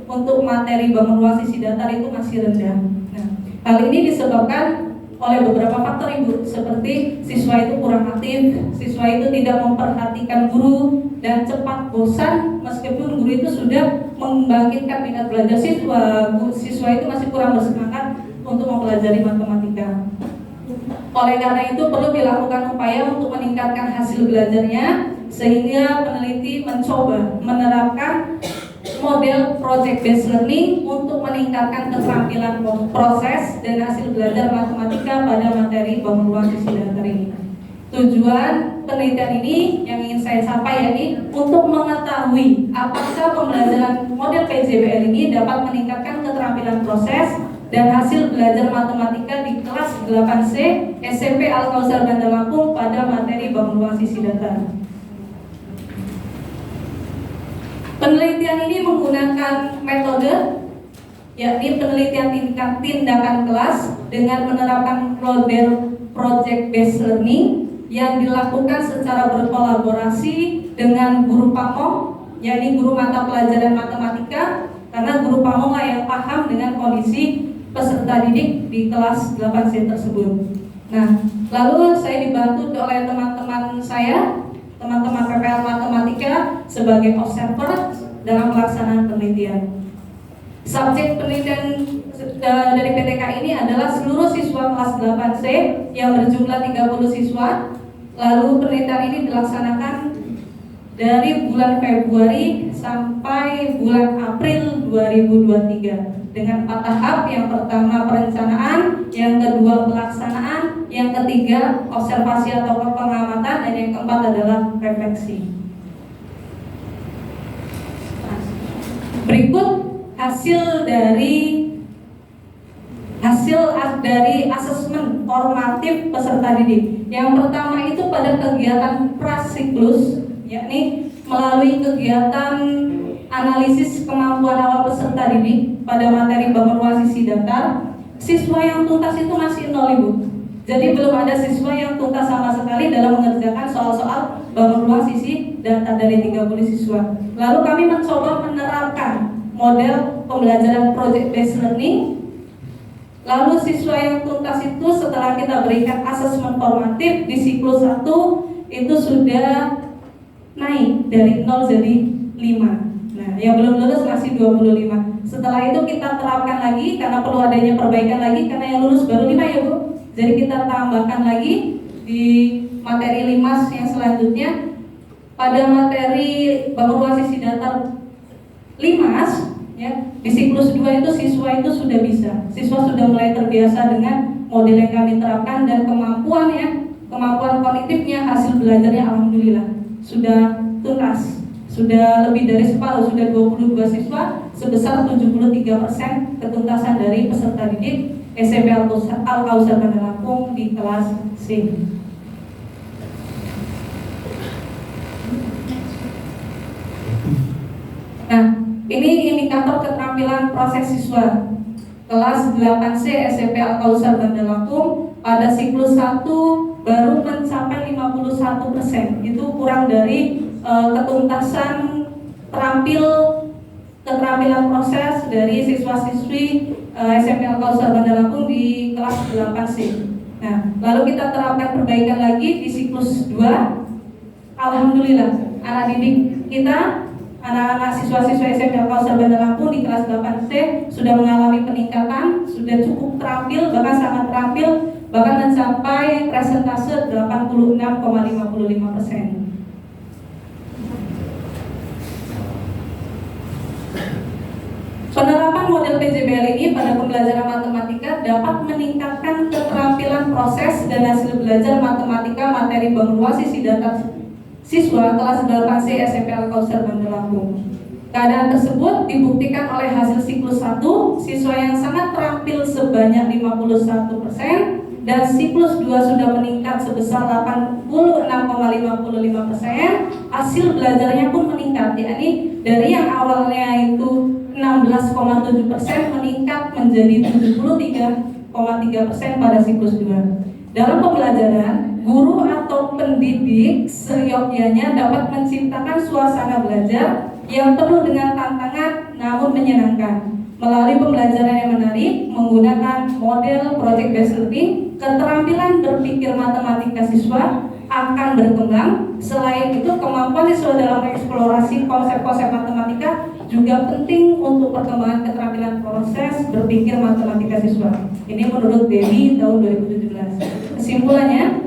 untuk materi bangun ruang sisi datar itu masih rendah. Nah, hal ini disebabkan oleh beberapa faktor Ibu, seperti siswa itu kurang aktif, siswa itu tidak memperhatikan guru, dan cepat bosan meskipun guru itu sudah membangkitkan minat belajar siswa itu masih kurang bersemangat untuk mempelajari matematika. Oleh karena itu perlu dilakukan upaya untuk meningkatkan hasil belajarnya, sehingga peneliti mencoba menerapkan model project based learning untuk meningkatkan keterampilan proses dan hasil belajar matematika pada materi bangun ruang sisi datar ini. Tujuan penelitian ini yang ingin saya capai yakni untuk mengetahui apakah pembelajaran model PJBL ini dapat meningkatkan keterampilan proses dan hasil belajar matematika di kelas 8C SMP Al-Kausar Bandar Lampung pada materi bangun ruang sisi datar. Penelitian ini menggunakan metode yakni penelitian tindakan kelas dengan menerapkan model project based learning yang dilakukan secara berkolaborasi dengan guru pamong, yakni guru mata pelajaran matematika, karena guru pamong yang paham dengan kondisi peserta didik di kelas 8C tersebut. Nah, lalu saya dibantu oleh teman-teman saya, teman-teman PPL Matematika sebagai observer dalam pelaksanaan penelitian. Subjek penelitian dari PTK ini adalah seluruh siswa kelas 8C yang berjumlah 30 siswa. Lalu penelitian ini dilaksanakan dari bulan Februari sampai bulan April 2023 dengan 4 tahap. Yang pertama perencanaan, yang kedua pelaksanaan, yang ketiga observasi atau pengamatan, dan yang keempat adalah refleksi. Berikut hasil hasil dari asesmen formatif peserta didik. Yang pertama itu pada kegiatan prasiklus, yakni melalui kegiatan analisis kemampuan awal peserta didik pada materi bangun ruang sisi datar, siswa yang tuntas itu masih 0 Ibu. Jadi belum ada siswa yang tuntas sama sekali dalam mengerjakan soal-soal bangun ruang sisi datar dari 30 siswa. Lalu kami mencoba menerapkan model pembelajaran project based learning. Lalu siswa yang tuntas itu setelah kita berikan asesmen formatif di siklus 1 itu sudah naik dari 0 jadi 5. Nah, yang belum lulus masih 25. Setelah itu kita terapkan lagi karena perlu adanya perbaikan lagi karena yang lulus baru 5 ya Bu. Jadi kita tambahkan lagi di materi 5 yang selanjutnya pada materi bangun ruang sisi datar 5 ya, di siklus 2 itu siswa itu sudah bisa. Siswa sudah mulai terbiasa dengan model yang kami terapkan dan kemampuan kognitifnya, hasil belajarnya alhamdulillah sudah tuntas. Sudah lebih dari separuh, sudah 22 siswa sebesar 73% ketuntasan dari peserta didik SMP Al-Kausar Bandar Lampung di kelas C. Nah, ini indikator keterampilan proses siswa kelas 8C SMP Al-Kausar Bandar Lampung pada siklus 1 baru mencapai 51%. Itu kurang dari ketuntasan keterampilan proses dari siswa-siswi SMP Al-Kausar Bandar Lampung di kelas 8C. Nah, lalu kita terapkan perbaikan lagi di siklus 2. Alhamdulillah, anak didik kita, anak-anak siswa-siswa SMP Al-Kausar Bandar Lampung di kelas 8C sudah mengalami peningkatan, sudah cukup terampil, bahkan sangat terampil, bahkan mencapai persentase 86,55%. Penerapan model PJBL ini pada pembelajaran matematika dapat meningkatkan keterampilan proses dan hasil belajar matematika materi bangun ruang sisi datar siswa kelas 8C SMP Al-Kausar Bandar Lampung. Keadaan tersebut dibuktikan oleh hasil siklus 1, siswa yang sangat terampil sebanyak 51% dan siklus 2 sudah meningkat sebesar 86,55%. Hasil belajarnya pun meningkat, yakni dari yang awalnya itu 16,7% meningkat menjadi 73,3% pada siklus 2. Dalam pembelajaran, guru atau pendidik seyogyanya dapat menciptakan suasana belajar yang penuh dengan tantangan namun menyenangkan. Melalui pembelajaran yang menarik, menggunakan model project based learning, keterampilan berpikir matematika siswa akan berkembang. Selain itu, kemampuan siswa dalam eksplorasi konsep-konsep matematika juga penting untuk perkembangan keterampilan proses berpikir matematika siswa. Ini menurut Dewi tahun 2017. Kesimpulannya,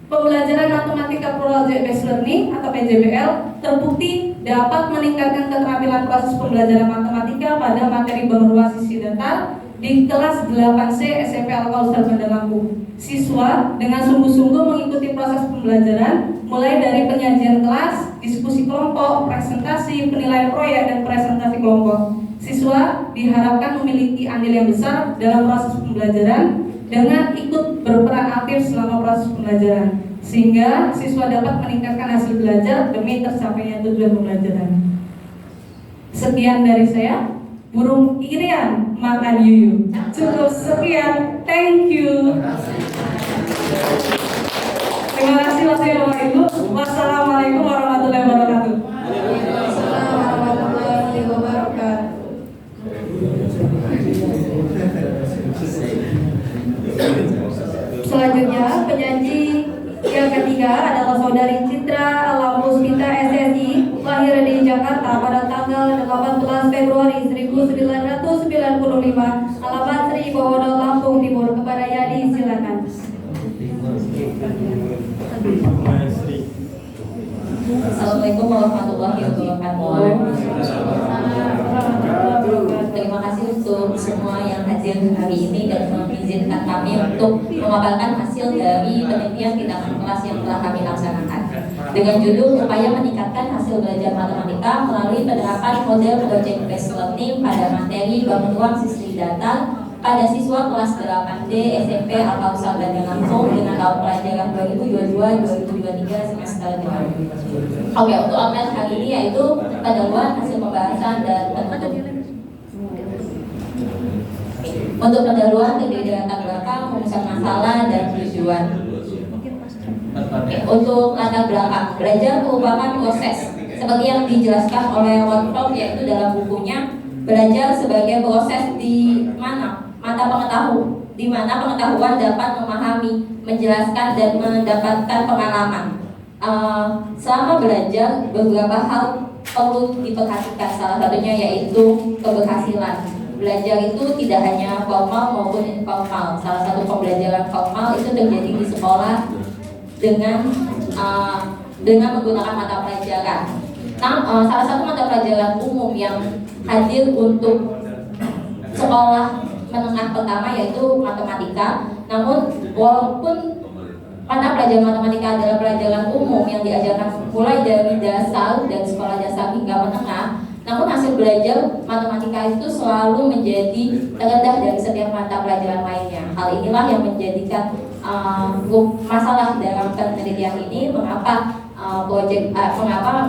pembelajaran matematika project based learning atau PJBL terbukti dapat meningkatkan keterampilan proses pembelajaran matematika pada materi bangun ruang sisi datar di kelas 8C SMP Al-Kausar Bandar Lampung. Siswa dengan sungguh-sungguh mengikuti proses pembelajaran mulai dari penyajian kelas, diskusi kelompok, presentasi, penilaian proyek, dan presentasi kelompok. Siswa diharapkan memiliki andil yang besar dalam proses pembelajaran dengan ikut berperan aktif selama proses pembelajaran, sehingga siswa dapat meningkatkan hasil belajar demi tercapainya tujuan pembelajaran. Sekian dari saya. Burung irian makan yuyu. Cukup sekian. Thank you. Terima kasih Bapak Ibu. Wassalamualaikum warahmatullahi wabarakatuh. Waalaikumsalam warahmatullahi wabarakatuh. Selanjutnya penyanyi yang ketiga adalah saudari Citra Lampusita SSI, lahir di Jakarta pada tanggal 18 Februari 1995, alamat Sri Bowono, Lampung Timur. Kepada Yadi silakan. Assalamualaikum warahmatullahi wabarakatuh. Terima kasih untuk semua yang hadir hari ini dan mengizinkan kami untuk memaparkan hasil dari penelitian tindakan kelas yang telah kami laksanakan dengan judul upaya meningkatkan hasil belajar matematika melalui penerapan model project based learning pada materi bangun ruang sisi datar pada siswa kelas 8D SMP Al-Kausar Bandar Lampung dengan tahun pelajaran 2022-2023 semester genap. Oke, untuk online hari ini yaitu pendahuluan hasil pembahasan dan penutup. Untuk pendahuluan terdiri dari latar belakang, rumusan masalah, dan tujuan. Untuk latar belakang, belajar merupakan proses seperti yang dijelaskan oleh Workshop, yaitu dalam bukunya belajar sebagai proses di mana pengetahuan dapat memahami, menjelaskan, dan mendapatkan pengalaman. Selama belajar, beberapa hal perlu diperhatikan, salah satunya yaitu keberhasilan. Belajar itu tidak hanya formal maupun informal. Salah satu pembelajaran formal itu terjadi di sekolah dengan menggunakan mata pelajaran. Salah satu mata pelajaran umum yang hadir untuk sekolah menengah pertama yaitu matematika. Namun walaupun mata pelajaran matematika adalah pelajaran umum yang diajarkan mulai dari dasar dan sekolah dasar hingga menengah, namun hasil belajar matematika itu selalu menjadi terendah dari setiap mata pelajaran lainnya. Hal inilah yang menjadikan masalah dalam penelitian ini, mengapa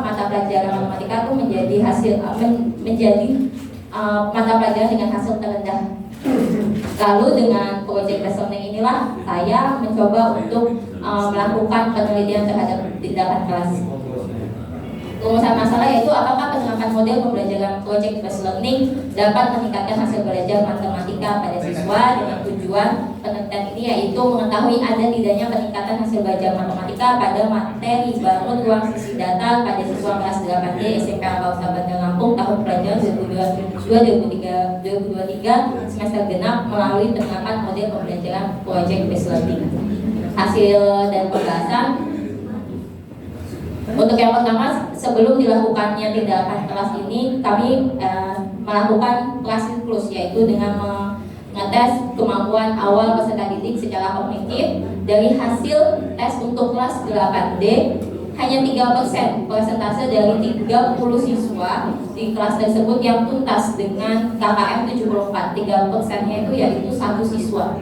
mata pelajaran matematika itu menjadi mata pelajaran dengan hasil terendah. Lalu dengan proyek based learning inilah saya mencoba untuk melakukan penelitian terhadap tindakan kelas. Rumusan masalah yaitu apakah penerapan model pembelajaran project based learning dapat meningkatkan hasil belajar matematika pada siswa. Dengan tujuan penelitian ini yaitu mengetahui ada tidaknya peningkatan hasil belajar matematika pada materi bangun ruang sisi data pada siswa kelas 8D SMP Al-Kausar Bandar Lampung tahun pelajaran 2022-2023 semester genap melalui penerapan model pembelajaran project based learning. Hasil dan pembahasan. Untuk yang pertama, sebelum dilakukannya tindakan kelas ini, kami melakukan kelas siklus, yaitu dengan mengetes kemampuan awal peserta didik secara kognitif. Dari hasil tes untuk kelas 8D, hanya 3% persentase dari 30 siswa di kelas tersebut yang tuntas dengan KKM 74. 3%-nya itu yaitu 1 siswa.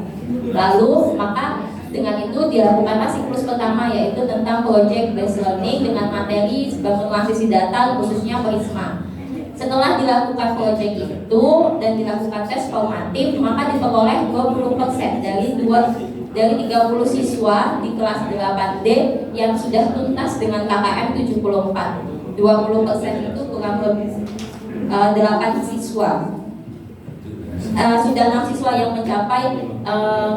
Lalu maka dengan itu dilakukanlah siklus pertama, yaitu tentang project based learning dengan materi bangun ruang sisi data khususnya Prisma. Setelah dilakukan project itu dan dilakukan tes formatif, maka diperoleh 20% dari 30 siswa di kelas 8D yang sudah tuntas dengan KKM 74. 20% itu kurang lebih 8 siswa. Sudah 6 siswa yang mencapai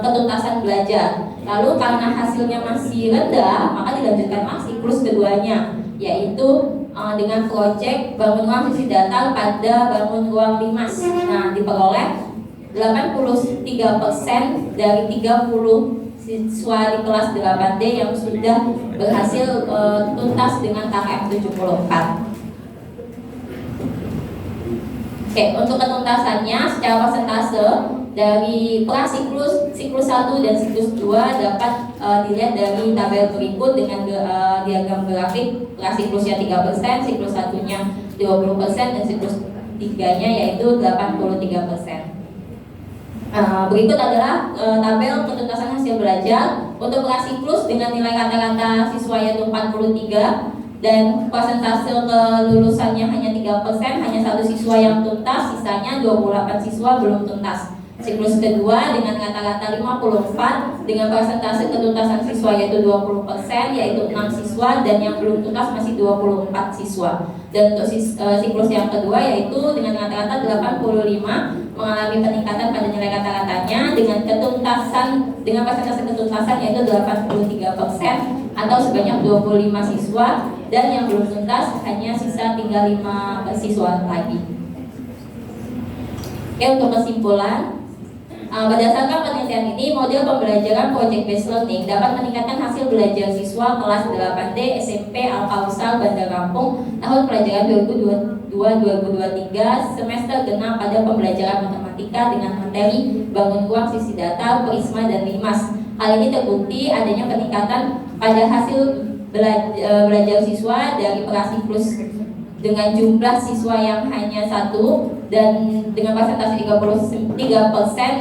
ketuntasan belajar. Lalu karena hasilnya masih rendah, maka dilanjutkan siklus keduanya, yaitu dengan proyek bangun ruang sisi data pada bangun ruang Limas. Nah, diperoleh 83% dari 30 siswa di kelas 8D yang sudah berhasil tuntas dengan KKM 74. Oke, untuk ketuntasannya secara persentase dari siklus 1 dan siklus 2 dapat dilihat dari tabel berikut dengan diagram grafik. Siklusnya 3%, siklus 1-nya 20% dan siklus 3-nya yaitu 83%. Berikut adalah tabel ketuntasan hasil belajar untuk siklus dengan nilai rata-rata siswa yaitu 43 dan persentase kelulusannya hanya 3%, hanya 1 siswa yang tuntas, sisanya 28 siswa belum tuntas. Siklus kedua dengan rata-rata 54 dengan persentase ketuntasan siswa yaitu 20%, yaitu 6 siswa, dan yang belum tuntas masih 24 siswa. Dan untuk siklus yang kedua yaitu dengan rata-rata 85 mengalami peningkatan pada nilai rata-ratanya dengan persentase ketuntasan yaitu 83% atau sebanyak 25 siswa, dan yang belum tuntas hanya sisa tinggal 5 siswa lagi. Oke, untuk kesimpulan, berdasarkan penelitian ini, model pembelajaran project based learning dapat meningkatkan hasil belajar siswa kelas 8D SMP Al-Kausar Bandar Lampung tahun pelajaran 2022-2023 semester genap pada pembelajaran matematika dengan materi bangun ruang sisi data, Prisma, dan Limas. Hal ini terbukti adanya peningkatan pada hasil belajar siswa dari prasiklus dengan jumlah siswa yang hanya satu dan dengan persentase 33%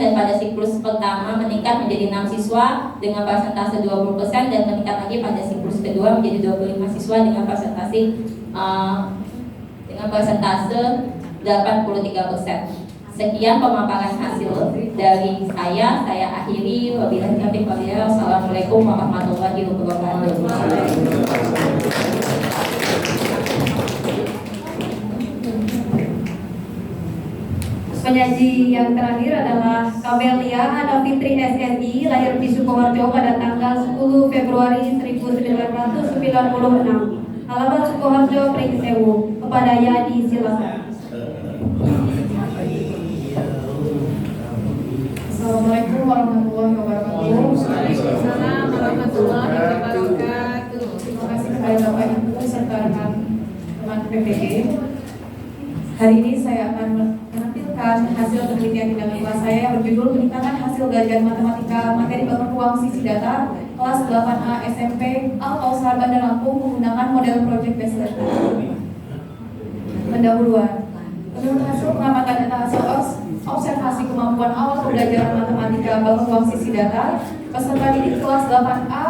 dan pada siklus pertama meningkat menjadi 6 siswa dengan persentase 20% dan meningkat lagi pada siklus kedua menjadi 25 siswa dengan persentase 83%. Sekian pemaparan hasil dari saya akhiri. Wabillahi taufiq wal hidayah. Wassalamualaikum warahmatullahi wabarakatuh. Penyaji yang terakhir adalah Kamelia Ana Fitri SNI, lahir di Sukoharjo pada tanggal 10 Februari 1996, alamat Sukoharjo, Pringsewu. Kepada Yani silakan. Assalamualaikum warahmatullahi wabarakatuh. Waalaikumsalam warahmatullahi wabarakatuh. Terima kasih kepada Bapak Ibu serta teman PPG. Hari ini saya akan menampilkan hasil penelitian tindak kelas saya yang berjudul peningkatan hasil belajar matematika materi bangun ruang sisi data kelas 8A SMP Al-Kausar Bandar Lampung menggunakan model project based data. Pendahuluan. Menurut hasil pengamatan data hasil observasi kemampuan awal pembelajaran matematika bangun ruang sisi data, peserta didik kelas 8A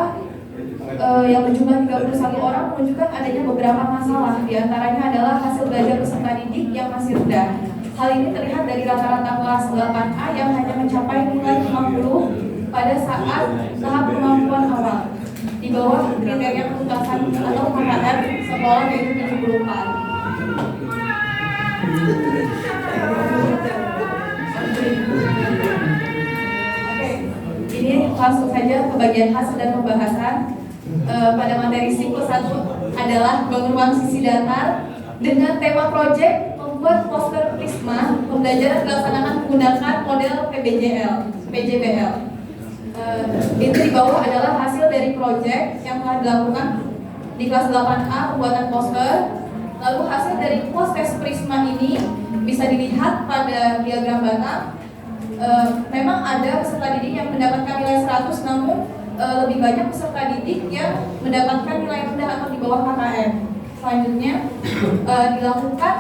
yang berjumlah 31 orang menunjukkan adanya beberapa masalah. Di antaranya adalah hasil belajar peserta didik yang masih rendah. Hal ini terlihat dari rata-rata kelas 8A yang hanya mencapai nilai 50 pada saat tahap kemampuan awal, di bawah kriteria penuntasan atau KKR sekolah yaitu 74. Oke, ini langsung saja ke bagian hasil dan pembahasan. Pada materi siklus 1 adalah bangun ruang sisi datar dengan tema proyek membuat poster Prisma. Pembelajaran dilaksanakan menggunakan model PJBL. Itu di bawah adalah hasil dari proyek yang telah dilakukan di kelas 8A pembuatan poster. Lalu hasil dari tes Prisma ini bisa dilihat pada diagram Batang. Memang ada peserta didik yang mendapatkan nilai 100, namun lebih banyak peserta didik yang mendapatkan nilai rendah atau di bawah KKM. Selanjutnya dilakukan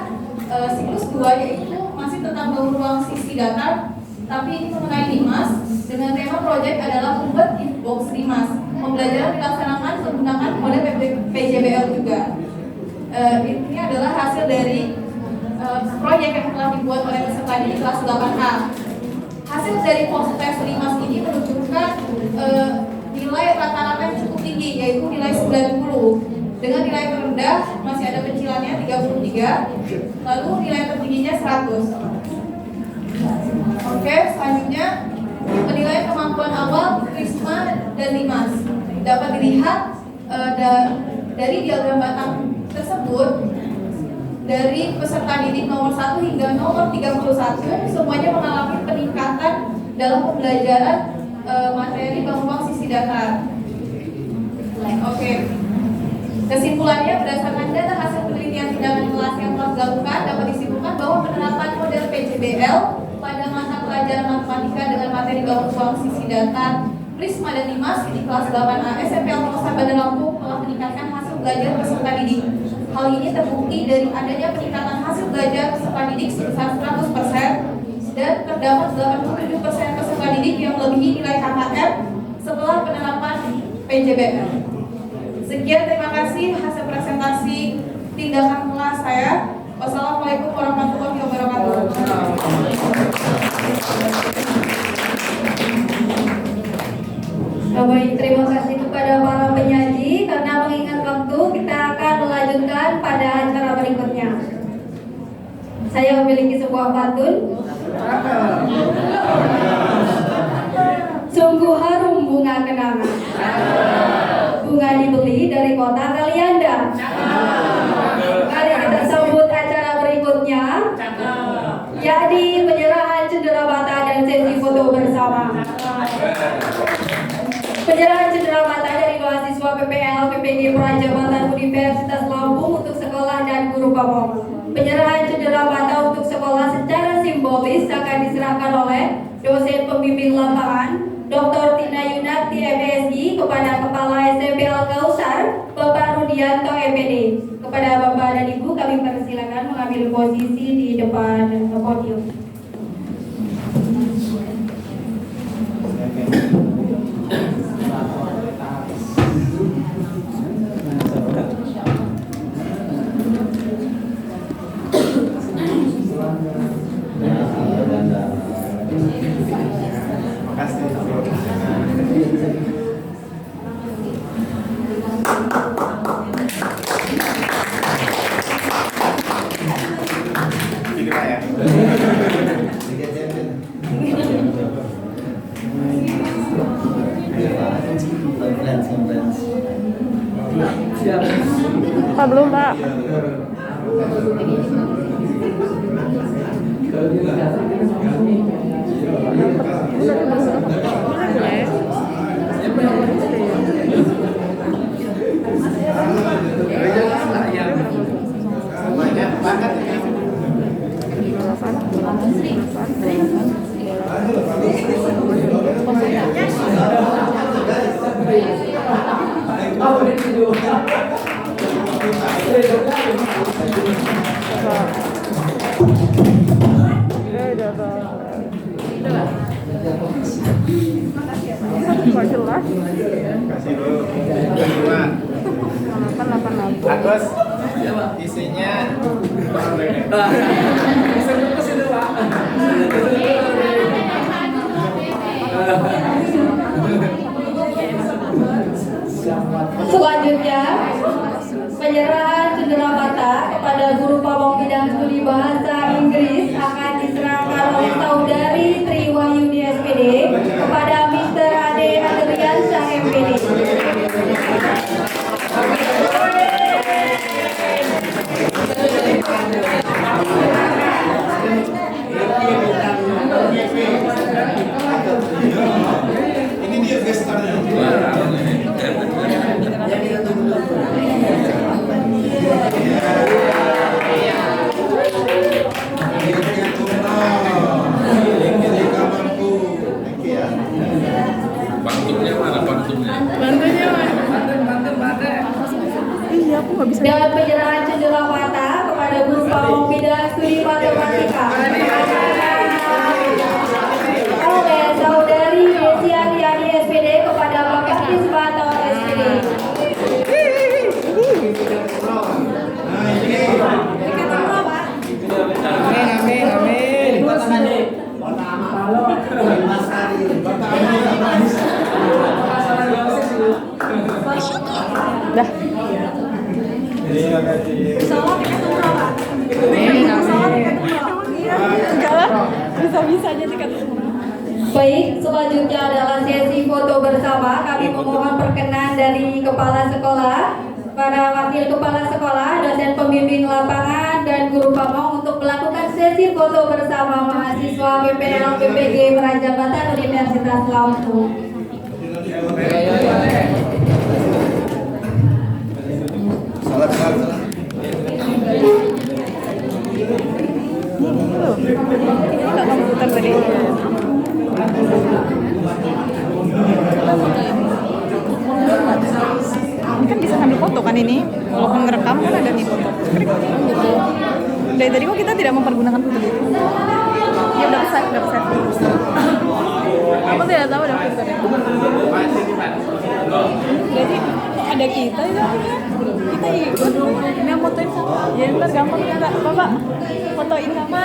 siklus 2, yaitu masih tentang bangun ruang sisi datar, tapi ini mengenai Dimas dengan tema proyek adalah membuat inbox Dimas. Pembelajaran dilaksanakan menggunakan model PJBL juga. Ini adalah hasil dari proyek yang telah dibuat oleh peserta didik kelas 8A. Hasil dari tes Dimas ini menunjukkan nilai rata-rata yang cukup tinggi, yaitu nilai 90. Dengan nilai terendah masih ada kecilannya 33, lalu nilai tertingginya 100. Oke, selanjutnya penilaian kemampuan awal Prisma dan Dimas. Dapat dilihat dari diagram Batang tersebut, dari peserta didik nomor 1 hingga nomor 31 semuanya mengalami peningkatan dalam pembelajaran materi bangun ruang sisi datar. Oke. Kesimpulannya, berdasarkan data hasil penelitian tindakan kelas yang telah dilakukan, dapat disimpulkan bahwa penerapan model PJBL pada mata pelajaran matematika dengan materi bangun ruang sisi datar Prisma dan Dimas di kelas 8A SMP Al-Kausar Bandar Lampung telah meningkatkan hasil belajar peserta didik. Hal ini terbukti dari adanya peningkatan hasil belajar peserta didik sebesar 100% dan terdapat 87% peserta didik yang melebihi nilai KKM setelah penerapan PJBL. Sekian, terima kasih hasil presentasi tindakan kelas saya. Wassalamualaikum warahmatullahi wabarakatuh. Baik, terima kasih kepada para penyaji. Karena mengingat waktu, kita akan melanjutkan pada acara berikutnya. Saya memiliki sebuah pantun. Sungguh harum bunga kenangan, bunga dibeli dari kota Kalianda. Mari kita sambut acara berikutnya, yakni penyerahan cenderamata dan sesi foto bersama. Penyerahan cenderamata dari mahasiswa PPL PPG Prajabatan Universitas Lampung untuk sekolah dan guru pokok. Penyerahan cenderamata untuk sekolah secara simbolis akan diserahkan oleh dosen pembimbing lapangan Dr. Tina Yunarti MSI kepada Kepala SMP Al-Kausar Bapak Rudianto MPD. Kepada Bapak dan Ibu kami persilakan. posisi di depan podium. Pak belum Pak. Agus, isinya Selanjutnya, penyerahan cenderamata kepada guru pamong bidang studi bahasa Inggris akan diserahkan oleh saudari Triwahyuni SPD kepada Mr. Ade Adriansyah MPD. ini dia gestarnya. Pantungnya mana pantungnya? Iya, aku nggak bisa. Dan penyerahan cenderamata kepada guru pamong bidang studi matematika oleh saudari Desi Ariani SPD kepada Bapak Ismanto SPD. Dah. Enggak lah, bisa-bisanya tiket umroh. Baik, selanjutnya adalah sesi foto bersama. Kami memohon perkenan dari kepala sekolah, para wakil kepala sekolah, dosen pembimbing lapangan, dan guru pamong untuk melakukan sesi foto bersama mahasiswa PPL PPG Merajabatan Universitas Lampung. Enggak kamu putar tadi. Kan bisa sambil foto kan ini, walaupun ngerekam kan ada nih foto. Dari tadi kok kita tidak mempergunakan foto gitu? Ya udah pesan, udah pesan. Aku tidak tahu ada foto deh. Jadi ada kita ya, kita ikut. Ini yang fotoin sama. Ya ntar gampang kita, Bapak fotoin sama.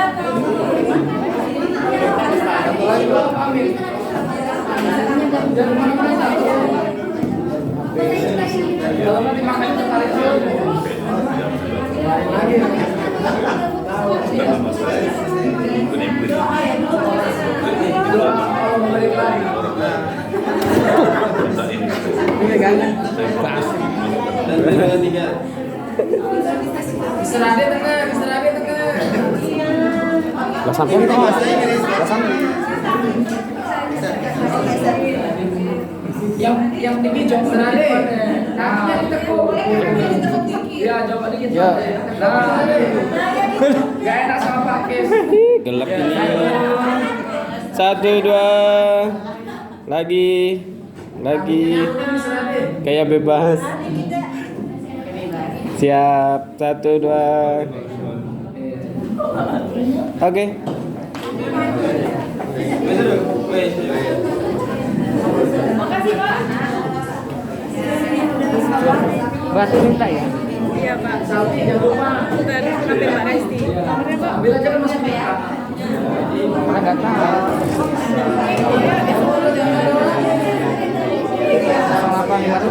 Yang tinggi jawab senade. Kakinya ditekuk. Ya, jawab dikit. Ya. Nah. Gak enak sama Pak Kim. Gelap ini. 1, 2. Lagi. Kayak bebas. Siap. 1, 2. Oke. Batu minta ya. Iya Pak. Jangan lupa. Tadi ngambil Mbak Resti. Ambil aja kan masih minta. Mana nggak tahu. Sama apa nih baru?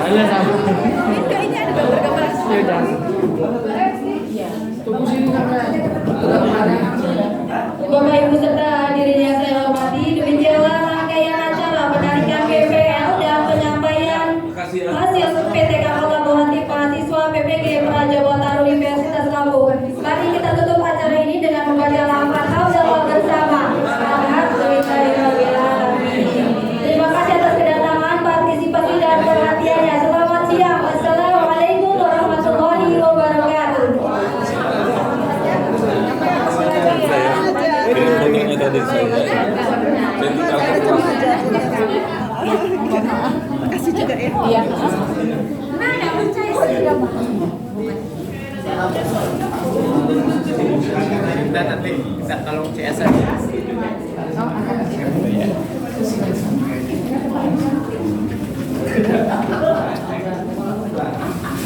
Ayo sama. Ini ada gambar-gambar. Ya udah. Tunggu sini sampai. Bapak Ibu serta hadirin yang saya hormati, demikianlah rangkaian acara penarikan PPL dan penyampaian hasil PTK Pelabuhan Hati mahasiswa PPG Prajawatar Universitas Lampung. Mari kita tutup acara ini dengan membaca lafaz hamdalah bersama. Terima kasih atas kedatangan, partisipasi dan perhatiannya. Selamat siang. Assalamualaikum warahmatullahi wabarakatuh. Kasih juga ya. Iya. Kita nanti kita tolong CSR.